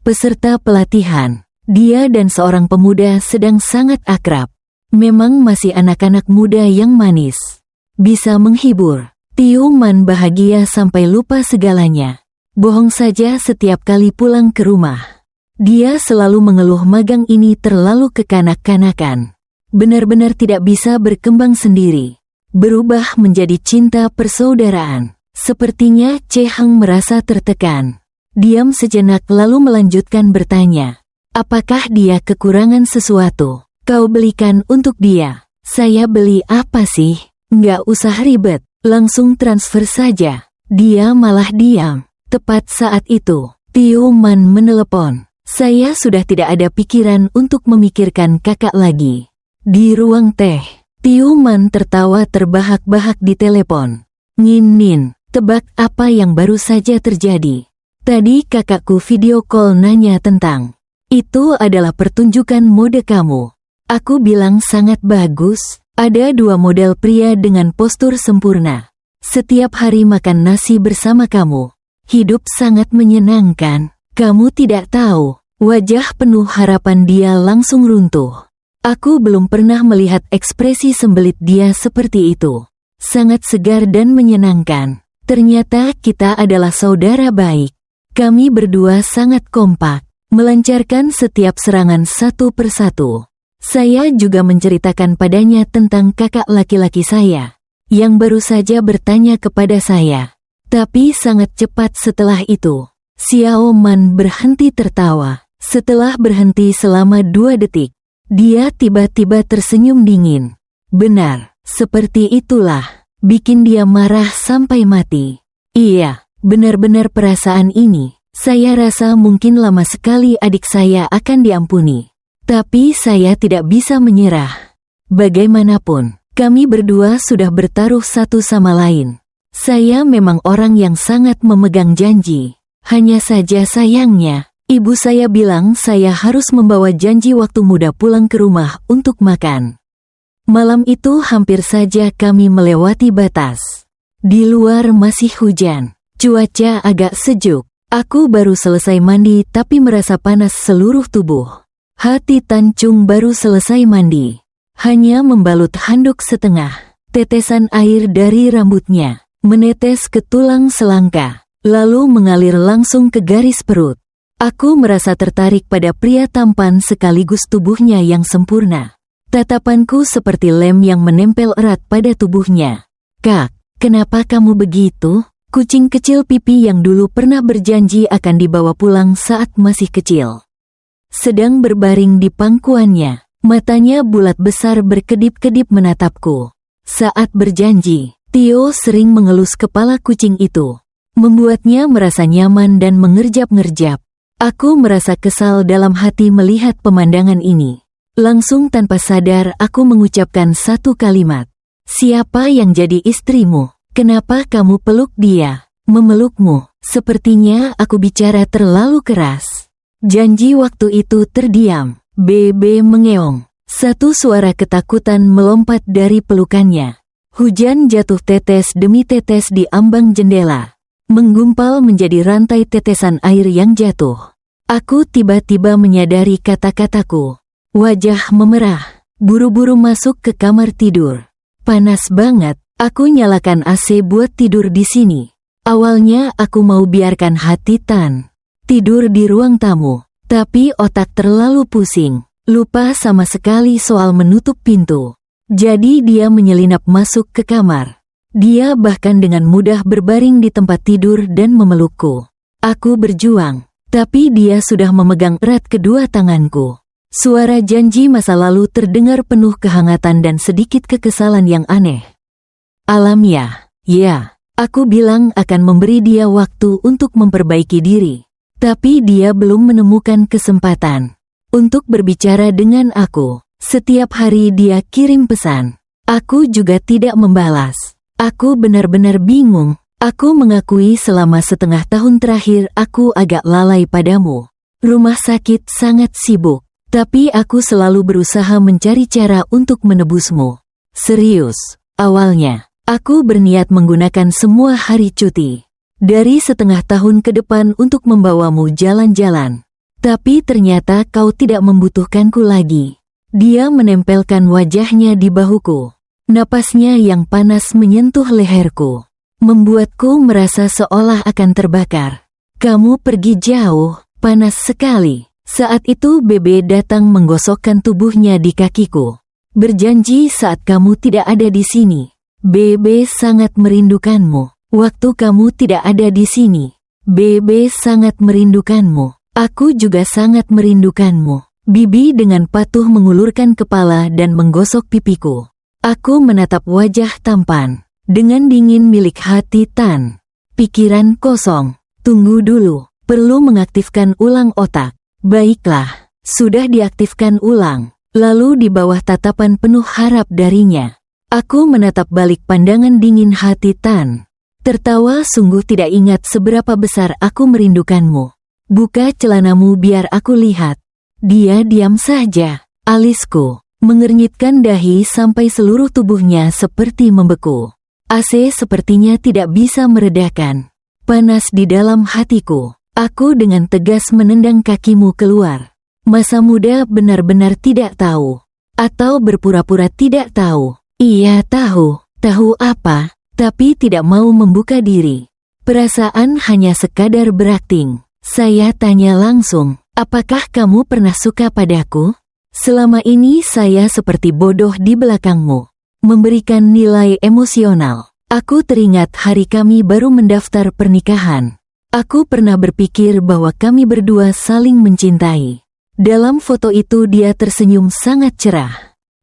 peserta pelatihan. Dia dan seorang pemuda sedang sangat akrab. Memang masih anak-anak muda yang manis. Bisa menghibur. Tioman bahagia sampai lupa segalanya. Bohong saja setiap kali pulang ke rumah. Dia selalu mengeluh magang ini terlalu kekanak-kanakan. Benar-benar tidak bisa berkembang sendiri. Berubah menjadi cinta persaudaraan. Sepertinya Cheheng merasa tertekan. Diam sejenak lalu melanjutkan bertanya. Apakah dia kekurangan sesuatu? Kau belikan untuk dia. Saya beli apa sih? Nggak usah ribet, langsung transfer saja. Dia malah diam. Tepat saat itu, Tioman menelepon. Saya sudah tidak ada pikiran untuk memikirkan kakak lagi. Di ruang teh, Tioman tertawa terbahak-bahak di telepon. Nin, tebak apa yang baru saja terjadi? Tadi kakakku video call nanya tentang. Itu adalah pertunjukan mode kamu. Aku bilang sangat bagus. Ada 2 model pria dengan postur sempurna. Setiap hari makan nasi bersama kamu. Hidup sangat menyenangkan. Kamu tidak tahu. Wajah penuh harapan dia langsung runtuh. Aku belum pernah melihat ekspresi sembelit dia seperti itu. Sangat segar dan menyenangkan. Ternyata kita adalah saudara baik. Kami berdua sangat kompak, melancarkan setiap serangan satu persatu. Saya juga menceritakan padanya tentang kakak laki-laki saya, yang baru saja bertanya kepada saya. Tapi sangat cepat setelah itu, Xiao Man berhenti tertawa. Setelah berhenti selama 2 detik, dia tiba-tiba tersenyum dingin. Benar, seperti itulah, bikin dia marah sampai mati. Iya, benar-benar perasaan ini. Saya rasa mungkin lama sekali adik saya akan diampuni. Tapi saya tidak bisa menyerah. Bagaimanapun, kami berdua sudah bertaruh satu sama lain. Saya memang orang yang sangat memegang janji. Hanya saja sayangnya, ibu saya bilang saya harus membawa janji waktu muda pulang ke rumah untuk makan. Malam itu hampir saja kami melewati batas. Di luar masih hujan, cuaca agak sejuk. Aku baru selesai mandi tapi merasa panas seluruh tubuh. Hati Tancung baru selesai mandi. Hanya membalut handuk setengah. Tetesan air dari rambutnya menetes ke tulang selangka, lalu mengalir langsung ke garis perut. Aku merasa tertarik pada pria tampan sekaligus tubuhnya yang sempurna. Tatapanku seperti lem yang menempel erat pada tubuhnya. Kak, kenapa kamu begitu? Kucing kecil pipi yang dulu pernah berjanji akan dibawa pulang saat masih kecil sedang berbaring di pangkuannya. Matanya bulat besar berkedip-kedip menatapku. Saat berjanji, Tio sering mengelus kepala kucing itu, membuatnya merasa nyaman dan mengerjap-ngerjap. Aku merasa kesal dalam hati melihat pemandangan ini. Langsung tanpa sadar aku mengucapkan satu kalimat. Siapa yang jadi istrimu? Kenapa kamu peluk dia? Memelukmu. Sepertinya aku bicara terlalu keras. Janji waktu itu terdiam. Bebe mengeong. Satu suara ketakutan melompat dari pelukannya. Hujan jatuh tetes demi tetes di ambang jendela, menggumpal menjadi rantai tetesan air yang jatuh. Aku tiba-tiba menyadari kata-kataku. Wajah memerah. Buru-buru masuk ke kamar tidur. Panas banget. Aku nyalakan AC buat tidur di sini. Awalnya aku mau biarkan hati Tan tidur di ruang tamu, tapi otak terlalu pusing. Lupa sama sekali soal menutup pintu. Jadi dia menyelinap masuk ke kamar. Dia bahkan dengan mudah berbaring di tempat tidur dan memelukku. Aku berjuang, tapi dia sudah memegang erat kedua tanganku. Suara janji masa lalu terdengar penuh kehangatan dan sedikit kekesalan yang aneh. Alamiah, ya, aku bilang akan memberi dia waktu untuk memperbaiki diri. Tapi dia belum menemukan kesempatan untuk berbicara dengan aku. Setiap hari dia kirim pesan. Aku juga tidak membalas. Aku benar-benar bingung. Aku mengakui selama setengah tahun terakhir aku agak lalai padamu. Rumah sakit sangat sibuk. Tapi aku selalu berusaha mencari cara untuk menebusmu. Serius, awalnya, aku berniat menggunakan semua hari cuti dari setengah tahun ke depan untuk membawamu jalan-jalan. Tapi ternyata kau tidak membutuhkanku lagi. Dia menempelkan wajahnya di bahuku. Napasnya yang panas menyentuh leherku, membuatku merasa seolah akan terbakar. Kamu pergi jauh, panas sekali. Saat itu Bebe datang menggosokkan tubuhnya di kakiku. Berjanji saat kamu tidak ada di sini. Bebe sangat merindukanmu. Waktu kamu tidak ada di sini. Bebe sangat merindukanmu. Aku juga sangat merindukanmu. Bibi dengan patuh mengulurkan kepala dan menggosok pipiku. Aku menatap wajah tampan dengan dingin milik hati Tan. Pikiran kosong. Tunggu dulu. Perlu mengaktifkan ulang otak. Baiklah, sudah diaktifkan ulang. Lalu di bawah tatapan penuh harap darinya, aku menatap balik pandangan dingin hati Tan. Tertawa sungguh tidak ingat seberapa besar aku merindukanmu. Buka celanamu biar aku lihat. Dia diam saja. Alisku mengernyitkan dahi sampai seluruh tubuhnya seperti membeku. AC sepertinya tidak bisa meredakan panas di dalam hatiku. Aku dengan tegas menendang kakimu keluar. Masa muda benar-benar tidak tahu. Atau berpura-pura tidak tahu. Ia tahu. Tahu apa? Tapi tidak mau membuka diri. Perasaan hanya sekadar berakting. Saya tanya langsung, apakah kamu pernah suka padaku? Selama ini saya seperti bodoh di belakangmu. Memberikan nilai emosional. Aku teringat hari kami baru mendaftar pernikahan. Aku pernah berpikir bahwa kami berdua saling mencintai. Dalam foto itu dia tersenyum sangat cerah.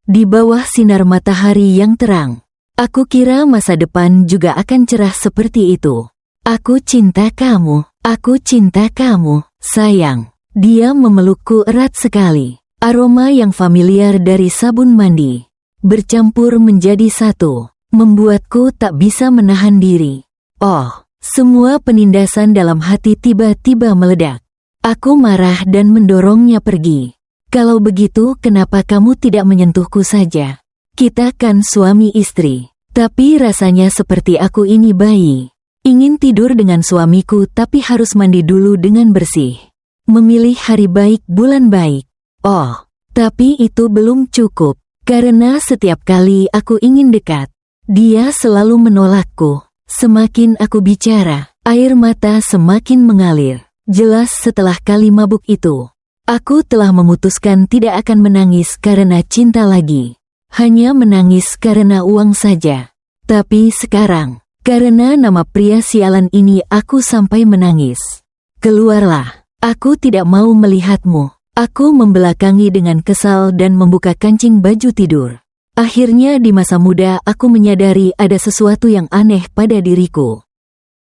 Di bawah sinar matahari yang terang. Aku kira masa depan juga akan cerah seperti itu. Aku cinta kamu. Aku cinta kamu, sayang. Dia memelukku erat sekali. Aroma yang familiar dari sabun mandi bercampur menjadi satu. Membuatku tak bisa menahan diri. Oh. Semua penindasan dalam hati tiba-tiba meledak. Aku marah dan mendorongnya pergi. Kalau begitu kenapa kamu tidak menyentuhku saja? Kita kan suami istri. Tapi rasanya seperti aku ini bayi. Ingin tidur dengan suamiku tapi harus mandi dulu dengan bersih. Memilih hari baik bulan baik. Oh, tapi itu belum cukup. Karena setiap kali aku ingin dekat, dia selalu menolakku. Semakin aku bicara, air mata semakin mengalir. Jelas setelah kali mabuk itu, aku telah memutuskan tidak akan menangis karena cinta lagi. Hanya menangis karena uang saja. Tapi sekarang, karena nama pria sialan ini aku sampai menangis. Keluarlah, aku tidak mau melihatmu. Aku membelakangi dengan kesal dan membuka kancing baju tidur. Akhirnya di masa muda aku menyadari ada sesuatu yang aneh pada diriku.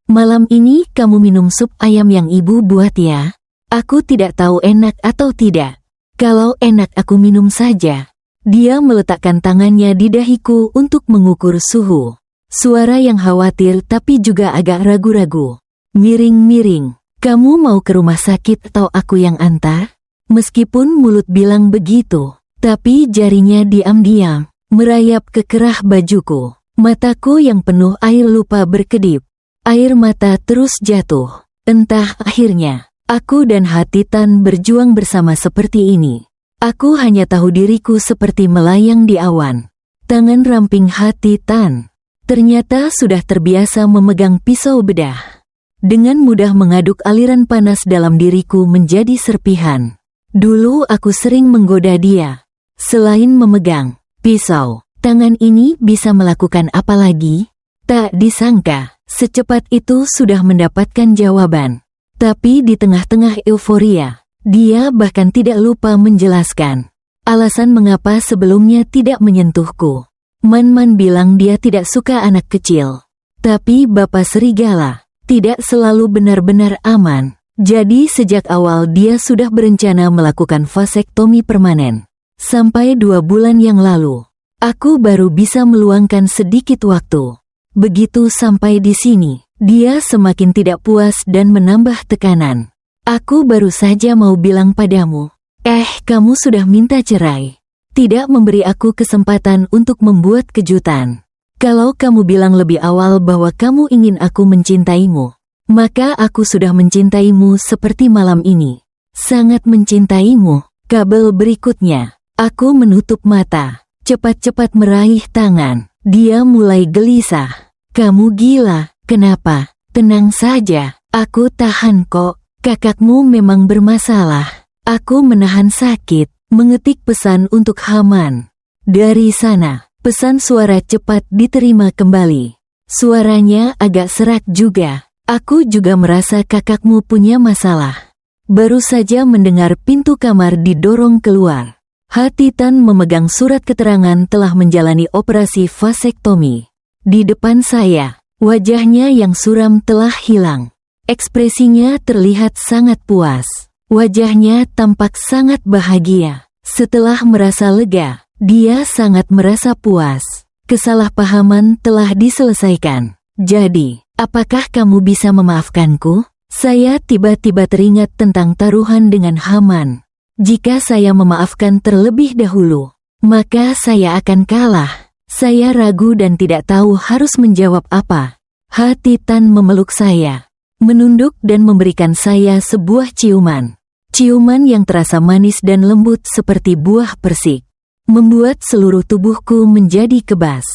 Malam ini kamu minum sup ayam yang ibu buat ya? Aku tidak tahu enak atau tidak. Kalau enak aku minum saja. Dia meletakkan tangannya di dahiku untuk mengukur suhu. Suara yang khawatir tapi juga agak ragu-ragu. Miring-miring. Kamu mau ke rumah sakit atau aku yang antar? Meskipun mulut bilang begitu, tapi jarinya diam-diam merayap ke kerah bajuku. Mataku yang penuh air lupa berkedip. Air mata terus jatuh. Entah akhirnya, aku dan hati Tan berjuang bersama seperti ini. Aku hanya tahu diriku seperti melayang di awan. Tangan ramping hati Tan ternyata sudah terbiasa memegang pisau bedah. Dengan mudah mengaduk aliran panas dalam diriku menjadi serpihan. Dulu aku sering menggoda dia. Selain memegang pisau, tangan ini bisa melakukan apa lagi? Tak disangka, secepat itu sudah mendapatkan jawaban. Tapi di tengah-tengah euforia, Dia bahkan tidak lupa menjelaskan alasan mengapa sebelumnya tidak menyentuhku. Man bilang dia tidak suka anak kecil. Tapi Bapak Serigala tidak selalu benar-benar aman. Jadi sejak awal dia sudah berencana melakukan vasektomi permanen. Sampai 2 bulan yang lalu, aku baru bisa meluangkan sedikit waktu. Begitu sampai di sini, dia semakin tidak puas dan menambah tekanan. Aku baru saja mau bilang padamu, kamu sudah minta cerai. Tidak memberi aku kesempatan untuk membuat kejutan. Kalau kamu bilang lebih awal bahwa kamu ingin aku mencintaimu, maka aku sudah mencintaimu seperti malam ini. Sangat mencintaimu. Kabel berikutnya, aku menutup mata, cepat-cepat meraih tangan. Dia mulai gelisah. Kamu gila, kenapa? Tenang saja, aku tahan kok. Kakakmu memang bermasalah. Aku menahan sakit, mengetik pesan untuk Haman. Dari sana, pesan suara cepat diterima kembali. Suaranya agak serak juga. Aku juga merasa kakakmu punya masalah. Baru saja mendengar pintu kamar didorong keluar. Hati Tan memegang surat keterangan telah menjalani operasi vasektomi. Di depan saya, wajahnya yang suram telah hilang. Ekspresinya terlihat sangat puas. Wajahnya tampak sangat bahagia. Setelah merasa lega, dia sangat merasa puas. Kesalahpahaman telah diselesaikan. Jadi, apakah kamu bisa memaafkanku? Saya tiba-tiba teringat tentang taruhan dengan Haman. Jika saya memaafkan terlebih dahulu, maka saya akan kalah. Saya ragu dan tidak tahu harus menjawab apa. Hati Tan memeluk saya, menunduk dan memberikan saya sebuah ciuman. Ciuman yang terasa manis dan lembut seperti buah persik, membuat seluruh tubuhku menjadi kebas.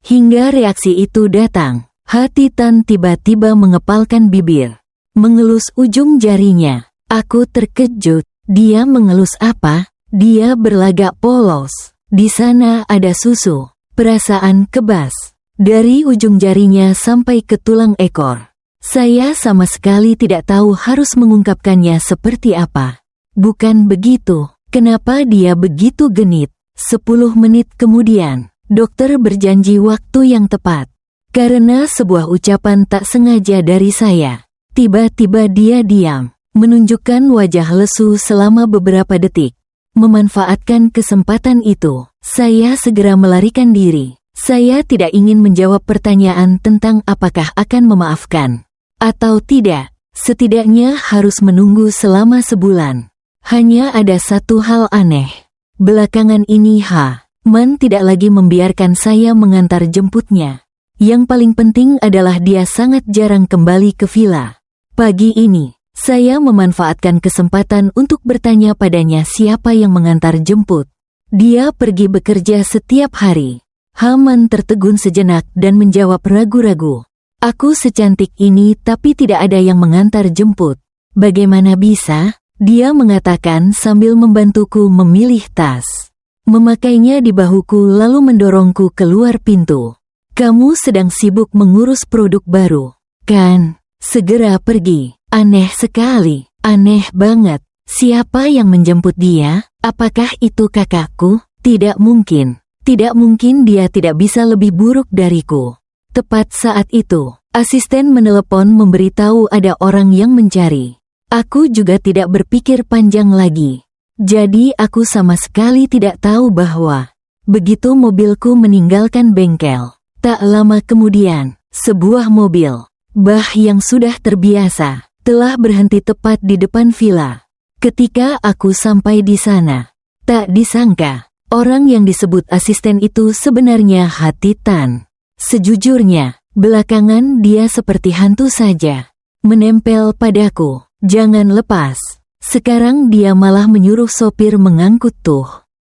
Hingga reaksi itu datang, hati Tan tiba-tiba mengepalkan bibir, mengelus ujung jarinya. Aku terkejut. Dia mengelus apa? Dia berlagak polos. Di sana ada susu. Perasaan kebas. Dari ujung jarinya sampai ke tulang ekor. Saya sama sekali tidak tahu harus mengungkapkannya seperti apa. Bukan begitu. Kenapa dia begitu genit? 10 menit kemudian, dokter berjanji waktu yang tepat. Karena sebuah ucapan tak sengaja dari saya, tiba-tiba dia diam. Menunjukkan wajah lesu selama beberapa detik. Memanfaatkan kesempatan itu, saya segera melarikan diri. Saya tidak ingin menjawab pertanyaan tentang apakah akan memaafkan atau tidak. Setidaknya harus menunggu selama sebulan. Hanya ada satu hal aneh. Belakangan ini Man tidak lagi membiarkan saya mengantar jemputnya. Yang paling penting adalah dia sangat jarang kembali ke villa. Pagi ini, saya memanfaatkan kesempatan untuk bertanya padanya siapa yang mengantar jemput. Dia pergi bekerja setiap hari. Haman tertegun sejenak dan menjawab ragu-ragu. Aku secantik ini tapi tidak ada yang mengantar jemput. Bagaimana bisa? Dia mengatakan sambil membantuku memilih tas. Memakainya di bahuku lalu mendorongku keluar pintu. Kamu sedang sibuk mengurus produk baru, kan? Segera pergi. Aneh sekali, aneh banget. Siapa yang menjemput dia? Apakah itu kakakku? Tidak mungkin. Tidak mungkin dia tidak bisa lebih buruk dariku. Tepat saat itu, asisten menelepon memberitahu ada orang yang mencari. Aku juga tidak berpikir panjang lagi. Jadi aku sama sekali tidak tahu bahwa begitu mobilku meninggalkan bengkel, tak lama kemudian, sebuah mobil, yang sudah terbiasa, telah berhenti tepat di depan villa. Ketika aku sampai di sana, tak disangka, orang yang disebut asisten itu sebenarnya Hati Tan. Sejujurnya, belakangan dia seperti hantu saja, menempel padaku. Jangan lepas. Sekarang dia malah menyuruh sopir mengangkut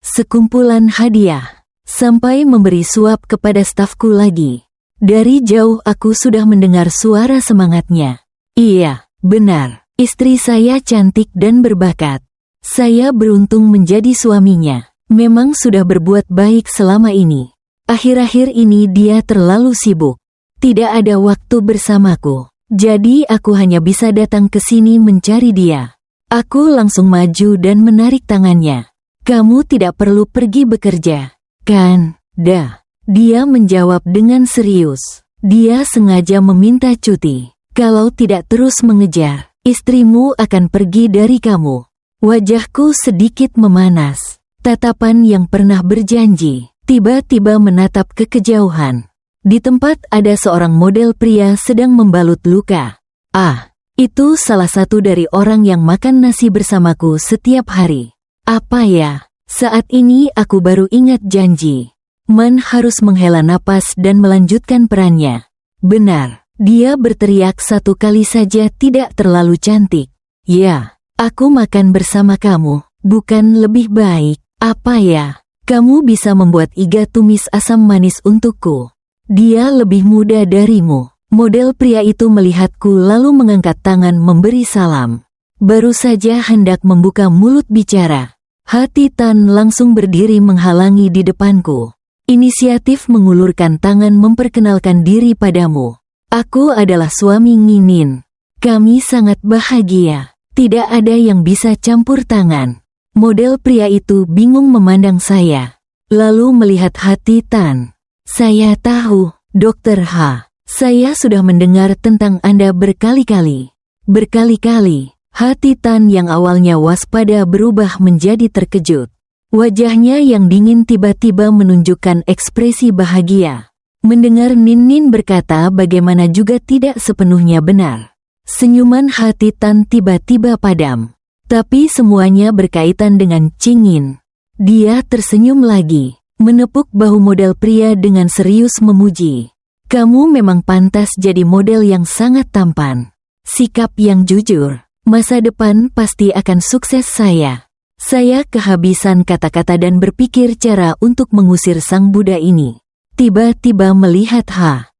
sekumpulan hadiah, sampai memberi suap kepada stafku lagi. Dari jauh aku sudah mendengar suara semangatnya. Iya, benar, istri saya cantik dan berbakat. Saya beruntung menjadi suaminya. Memang sudah berbuat baik selama ini. Akhir-akhir ini dia terlalu sibuk. Tidak ada waktu bersamaku. Jadi aku hanya bisa datang ke sini mencari dia. Aku langsung maju dan menarik tangannya. Kamu tidak perlu pergi bekerja, kan? Dah. Dia menjawab dengan serius. Dia sengaja meminta cuti. Kalau tidak terus mengejar, istrimu akan pergi dari kamu. Wajahku sedikit memanas. Tatapan yang pernah berjanji, tiba-tiba menatap ke kejauhan. Di tempat ada seorang model pria sedang membalut luka. Ah, itu salah satu dari orang yang makan nasi bersamaku setiap hari. Apa ya? Saat ini aku baru ingat janji. Man harus menghela napas dan melanjutkan perannya. Benar, dia berteriak satu kali saja tidak terlalu cantik. Ya, aku makan bersama kamu, bukan lebih baik? Apa ya? Kamu bisa membuat iga tumis asam manis untukku. Dia lebih muda darimu. Model pria itu melihatku lalu mengangkat tangan memberi salam. Baru saja hendak membuka mulut bicara, hati Tan langsung berdiri menghalangi di depanku. Inisiatif mengulurkan tangan memperkenalkan diri padamu. Aku adalah suami Nginin. Kami sangat bahagia. Tidak ada yang bisa campur tangan. Model pria itu bingung memandang saya. Lalu melihat hati Tan. Saya tahu, Dr. H. Saya sudah mendengar tentang Anda berkali-kali. Berkali-kali. Hati Tan yang awalnya waspada berubah menjadi terkejut. Wajahnya yang dingin tiba-tiba menunjukkan ekspresi bahagia. Mendengar Nin berkata bagaimana juga tidak sepenuhnya benar. Senyuman hati Tan tiba-tiba padam. Tapi semuanya berkaitan dengan Cingin. Dia tersenyum lagi, menepuk bahu model pria dengan serius memuji. Kamu memang pantas jadi model yang sangat tampan. Sikap yang jujur. Masa depan pasti akan sukses saya. Saya kehabisan kata-kata dan berpikir cara untuk mengusir sang Buddha ini. Tiba-tiba melihat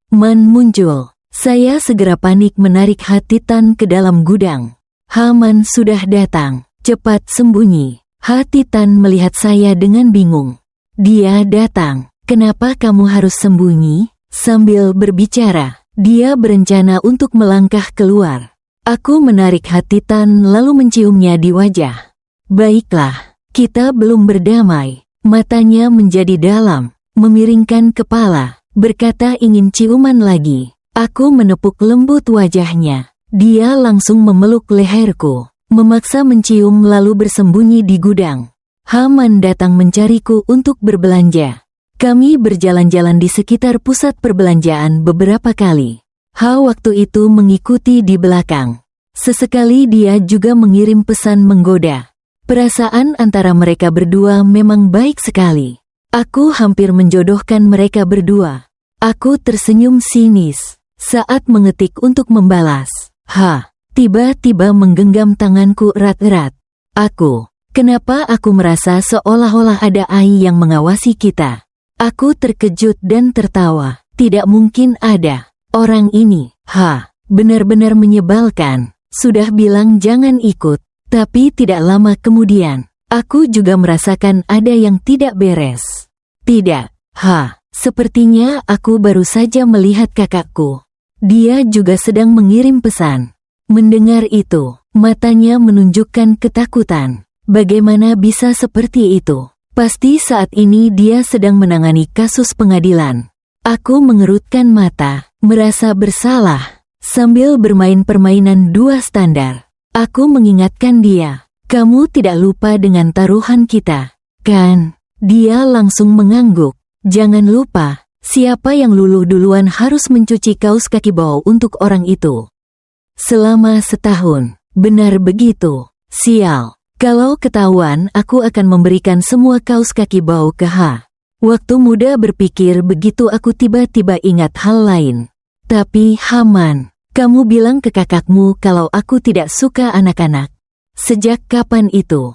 Man muncul. Saya segera panik menarik hati Tan ke dalam gudang. Man sudah datang. Cepat sembunyi. Hati Tan melihat saya dengan bingung. Dia datang. Kenapa kamu harus sembunyi? Sambil berbicara, dia berencana untuk melangkah keluar. Aku menarik hati Tan lalu menciumnya di wajah. Baiklah, kita belum berdamai. Matanya menjadi dalam, memiringkan kepala, berkata ingin ciuman lagi. Aku menepuk lembut wajahnya. Dia langsung memeluk leherku, memaksa mencium lalu bersembunyi di gudang. Man datang mencariku untuk berbelanja. Kami berjalan-jalan di sekitar pusat perbelanjaan beberapa kali. Waktu itu mengikuti di belakang. Sesekali dia juga mengirim pesan menggoda. Perasaan antara mereka berdua memang baik sekali. Aku hampir menjodohkan mereka berdua. Aku tersenyum sinis saat mengetik untuk membalas. Tiba-tiba menggenggam tanganku erat-erat. Kenapa aku merasa seolah-olah ada AI yang mengawasi kita? Aku terkejut dan tertawa. Tidak mungkin ada. Orang ini, benar-benar menyebalkan. Sudah bilang jangan ikut. Tapi tidak lama kemudian, aku juga merasakan ada yang tidak beres. Tidak, sepertinya aku baru saja melihat kakakku. Dia juga sedang mengirim pesan. Mendengar itu, matanya menunjukkan ketakutan. Bagaimana bisa seperti itu? Pasti saat ini dia sedang menangani kasus pengadilan. Aku mengerutkan mata, merasa bersalah, sambil bermain permainan dua standar. Aku mengingatkan dia, kamu tidak lupa dengan taruhan kita, kan? Dia langsung mengangguk. Jangan lupa, siapa yang luluh duluan harus mencuci kaos kaki bau untuk orang itu. Selama setahun, benar begitu. Sial, kalau ketahuan aku akan memberikan semua kaos kaki bau ke Waktu muda berpikir begitu aku tiba-tiba ingat hal lain. Tapi Man, kamu bilang ke kakakmu kalau aku tidak suka anak-anak. Sejak kapan itu?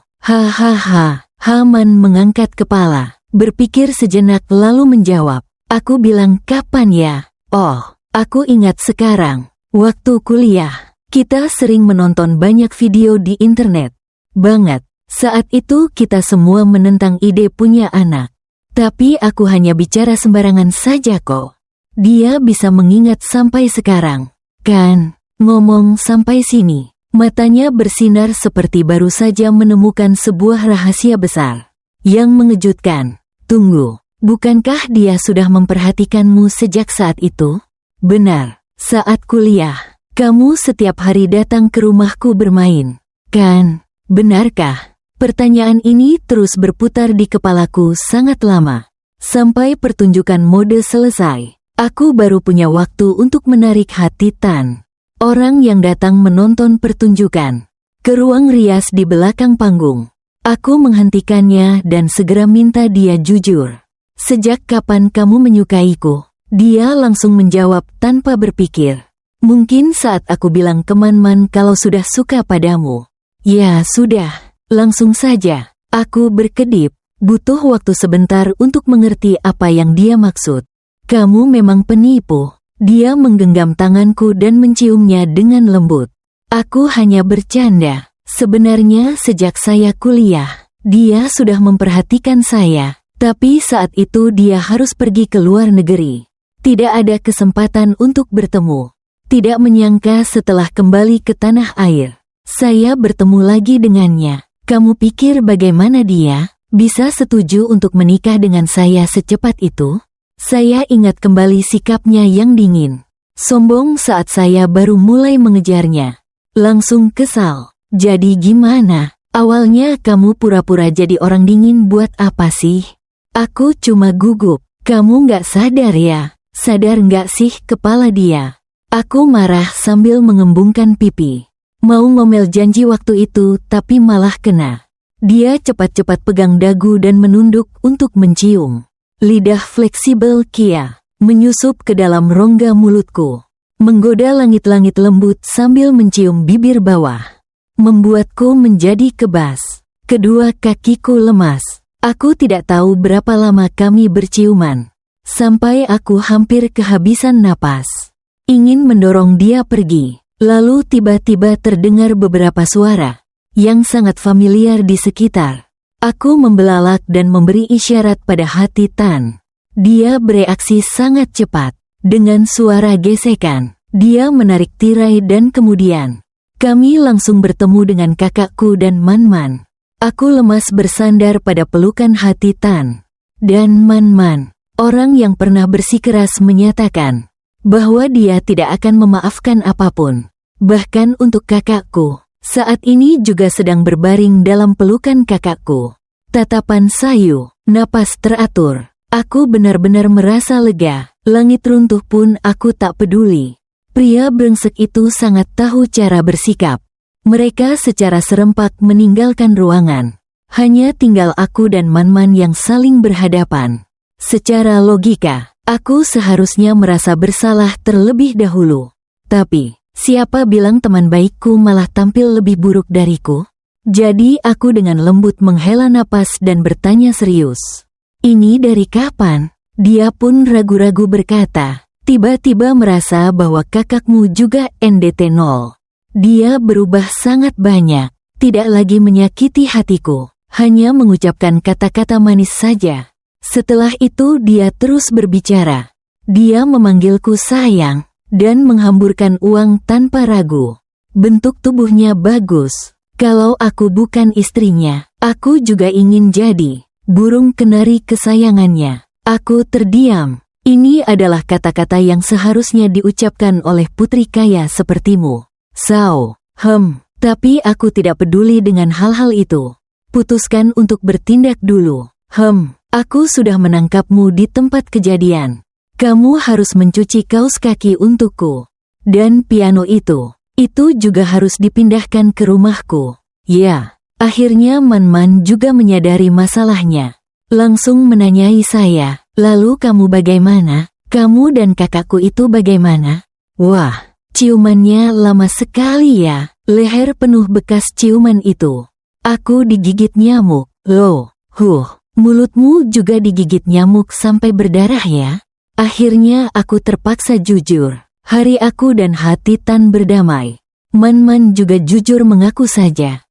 Man mengangkat kepala, berpikir sejenak lalu menjawab. Aku bilang kapan ya? Oh, aku ingat sekarang. Waktu kuliah, kita sering menonton banyak video di internet. Banget. Saat itu kita semua menentang ide punya anak. Tapi aku hanya bicara sembarangan saja kok. Dia bisa mengingat sampai sekarang. Kan, ngomong sampai sini, Matanya bersinar seperti baru saja menemukan sebuah rahasia besar. Yang mengejutkan. Tunggu, bukankah dia sudah memperhatikanmu sejak saat itu? Benar, saat kuliah. Kamu setiap hari datang ke rumahku bermain, kan? Benarkah? Pertanyaan ini terus berputar di kepalaku sangat lama. Sampai pertunjukan mode selesai, aku baru punya waktu untuk menarik hati Tan. Orang yang datang menonton pertunjukan. Ke ruang rias di belakang panggung. Aku menghentikannya dan segera minta dia jujur. Sejak kapan kamu menyukaiku? Dia langsung menjawab tanpa berpikir. Mungkin saat aku bilang ke Man-Man kalau sudah suka padamu. Ya sudah, langsung saja. Aku berkedip, butuh waktu sebentar untuk mengerti apa yang dia maksud. Kamu memang penipu. Dia menggenggam tanganku dan menciumnya dengan lembut. Aku hanya bercanda. Sebenarnya sejak saya kuliah, dia sudah memperhatikan saya. Tapi saat itu dia harus pergi ke luar negeri. Tidak ada kesempatan untuk bertemu. Tidak menyangka setelah kembali ke tanah air, saya bertemu lagi dengannya. Kamu pikir bagaimana dia bisa setuju untuk menikah dengan saya secepat itu? Saya ingat kembali sikapnya yang dingin, sombong saat saya baru mulai mengejarnya. Langsung kesal. Jadi gimana? Awalnya kamu pura-pura jadi orang dingin buat apa sih? Aku cuma gugup. Kamu nggak sadar ya? Sadar nggak sih kepala dia? Aku marah sambil mengembungkan pipi. Mau ngomel janji waktu itu tapi malah kena. Dia cepat-cepat pegang dagu dan menunduk untuk mencium. Lidah fleksibel Kia menyusup ke dalam rongga mulutku. Menggoda langit-langit lembut sambil mencium bibir bawah. Membuatku menjadi kebas. Kedua kakiku lemas. Aku tidak tahu berapa lama kami berciuman. Sampai aku hampir kehabisan napas. Ingin mendorong dia pergi. Lalu tiba-tiba terdengar beberapa suara yang sangat familiar di sekitar. Aku membelalak dan memberi isyarat pada hati Tan. Dia bereaksi sangat cepat. Dengan suara gesekan, dia menarik tirai dan kemudian kami langsung bertemu dengan kakakku dan Man-Man. Aku lemas bersandar pada pelukan hati Tan. Dan Man-Man, orang yang pernah bersikeras menyatakan bahwa dia tidak akan memaafkan apapun. Bahkan untuk kakakku, saat ini juga sedang berbaring dalam pelukan kakakku. Tatapan sayu, napas teratur. Aku benar-benar merasa lega. Langit runtuh pun aku tak peduli. Pria brengsek itu sangat tahu cara bersikap. Mereka secara serempak meninggalkan ruangan. Hanya tinggal aku dan Man-Man yang saling berhadapan. Secara logika, aku seharusnya merasa bersalah terlebih dahulu. Tapi, siapa bilang teman baikku malah tampil lebih buruk dariku? Jadi aku dengan lembut menghela napas dan bertanya serius. Ini dari kapan? Dia pun ragu-ragu berkata. Tiba-tiba merasa bahwa kakakmu juga NDT 0. Dia berubah sangat banyak, tidak lagi menyakiti hatiku, hanya mengucapkan kata-kata manis saja. Setelah itu dia terus berbicara. Dia memanggilku sayang, dan menghamburkan uang tanpa ragu. Bentuk tubuhnya bagus. Kalau aku bukan istrinya, aku juga ingin jadi burung kenari kesayangannya. Aku terdiam. Ini adalah kata-kata yang seharusnya diucapkan oleh putri kaya sepertimu. Sao, tapi aku tidak peduli dengan hal-hal itu. Putuskan untuk bertindak dulu. Aku sudah menangkapmu di tempat kejadian. Kamu harus mencuci kaos kaki untukku. Dan piano itu juga harus dipindahkan ke rumahku. Ya, akhirnya Man-Man juga menyadari masalahnya. Langsung menanyai saya. Lalu kamu bagaimana? Kamu dan kakakku itu bagaimana? Wah, ciumannya lama sekali ya. Leher penuh bekas ciuman itu. Aku digigit nyamuk. Loh, mulutmu juga digigit nyamuk sampai berdarah ya? Akhirnya aku terpaksa jujur. Hari aku dan hati Tan berdamai. Man-Man juga jujur mengaku saja.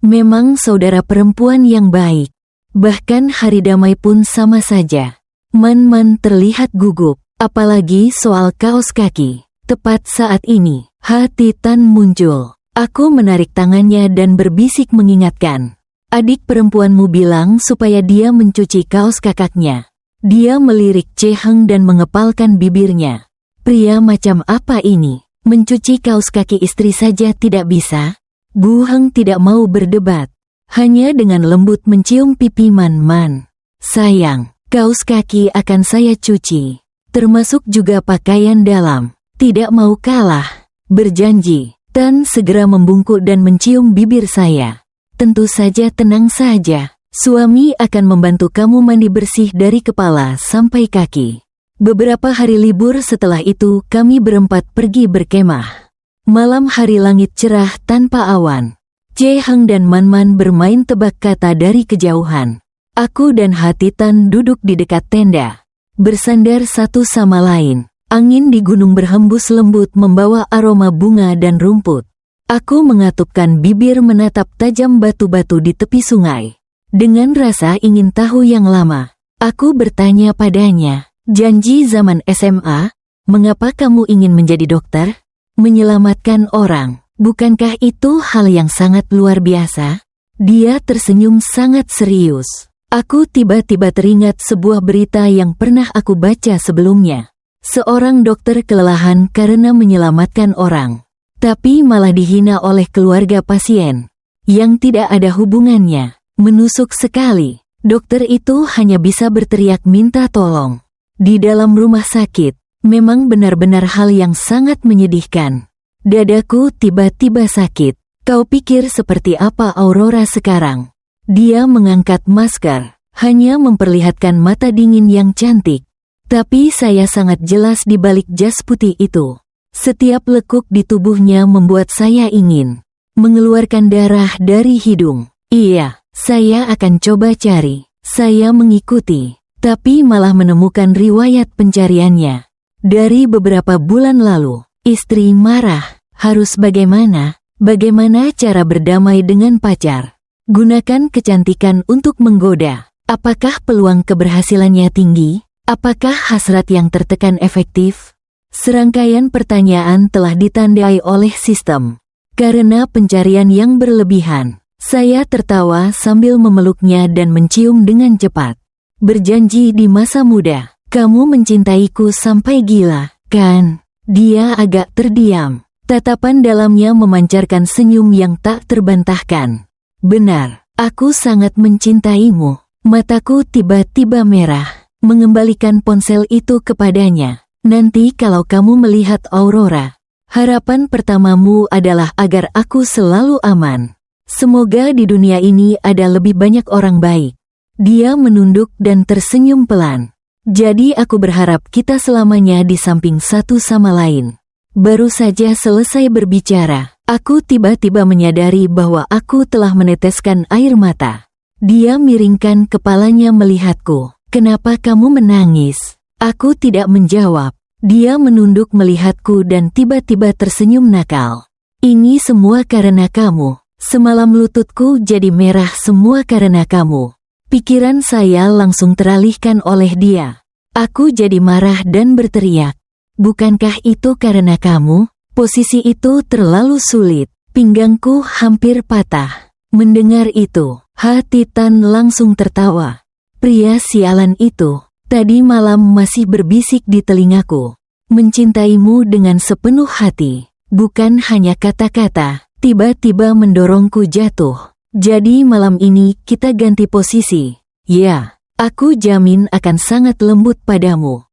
Memang saudara perempuan yang baik. Bahkan hari damai pun sama saja. Man-Man terlihat gugup, apalagi soal kaos kaki. Tepat saat ini, hati Tan muncul. Aku menarik tangannya dan berbisik mengingatkan. Adik perempuanmu bilang supaya dia mencuci kaos kakaknya. Dia melirik Cheheng dan mengepalkan bibirnya. Pria macam apa ini? Mencuci kaos kaki istri saja tidak bisa? Bu Heng tidak mau berdebat. Hanya dengan lembut mencium pipi Man. Sayang, kaos kaki akan saya cuci. Termasuk juga pakaian dalam. Tidak mau kalah. Berjanji. Tan segera membungkuk dan mencium bibir saya. Tentu saja, tenang saja. Suami akan membantu kamu mandi bersih dari kepala sampai kaki. Beberapa hari libur setelah itu kami berempat pergi berkemah. Malam hari langit cerah tanpa awan. Cheheng dan Man bermain tebak kata dari kejauhan. Aku dan Hati Tan duduk di dekat tenda. Bersandar satu sama lain. Angin di gunung berhembus lembut membawa aroma bunga dan rumput. Aku mengatupkan bibir menatap tajam batu-batu di tepi sungai. Dengan rasa ingin tahu yang lama, aku bertanya padanya, janji zaman SMA, mengapa kamu ingin menjadi dokter? Menyelamatkan orang, bukankah itu hal yang sangat luar biasa? Dia tersenyum sangat serius. Aku tiba-tiba teringat sebuah berita yang pernah aku baca sebelumnya. Seorang dokter kelelahan karena menyelamatkan orang, tapi malah dihina oleh keluarga pasien yang tidak ada hubungannya. Menusuk sekali. Dokter itu hanya bisa berteriak minta tolong. Di dalam rumah sakit, memang benar-benar hal yang sangat menyedihkan. Dadaku tiba-tiba sakit. Kau pikir seperti apa Aurora sekarang? Dia mengangkat masker, hanya memperlihatkan mata dingin yang cantik. Tapi saya sangat jelas di balik jas putih itu. Setiap lekuk di tubuhnya membuat saya ingin mengeluarkan darah dari hidung. Iya, saya akan coba cari. Saya mengikuti, tapi malah menemukan riwayat pencariannya. Dari beberapa bulan lalu, istri marah. Harus bagaimana? Bagaimana cara berdamai dengan pacar? Gunakan kecantikan untuk menggoda. Apakah peluang keberhasilannya tinggi? Apakah hasrat yang tertekan efektif? Serangkaian pertanyaan telah ditandai oleh sistem. Karena pencarian yang berlebihan, saya tertawa sambil memeluknya dan mencium dengan cepat. Berjanji di masa muda, kamu mencintaiku sampai gila, kan? Dia agak terdiam. Tatapan dalamnya memancarkan senyum yang tak terbantahkan. Benar, aku sangat mencintaimu. Mataku tiba-tiba merah. Mengembalikan ponsel itu kepadanya. Nanti kalau kamu melihat Aurora, harapan pertamamu adalah agar aku selalu aman. Semoga di dunia ini ada lebih banyak orang baik. Dia menunduk dan tersenyum pelan. Jadi aku berharap kita selamanya di samping satu sama lain. Baru saja selesai berbicara, aku tiba-tiba menyadari bahwa aku telah meneteskan air mata. Dia miringkan kepalanya melihatku. Kenapa kamu menangis? Aku tidak menjawab. Dia menunduk melihatku dan tiba-tiba tersenyum nakal. Ini semua karena kamu. Semalam lututku jadi merah semua karena kamu. Pikiran saya langsung teralihkan oleh dia. Aku jadi marah dan berteriak. Bukankah itu karena kamu? Posisi itu terlalu sulit. Pinggangku hampir patah. Mendengar itu, Hati Tan langsung tertawa. Pria sialan itu, tadi malam masih berbisik di telingaku. Mencintaimu dengan sepenuh hati, bukan hanya kata-kata, tiba-tiba mendorongku jatuh. Jadi malam ini kita ganti posisi. Ya, aku jamin akan sangat lembut padamu.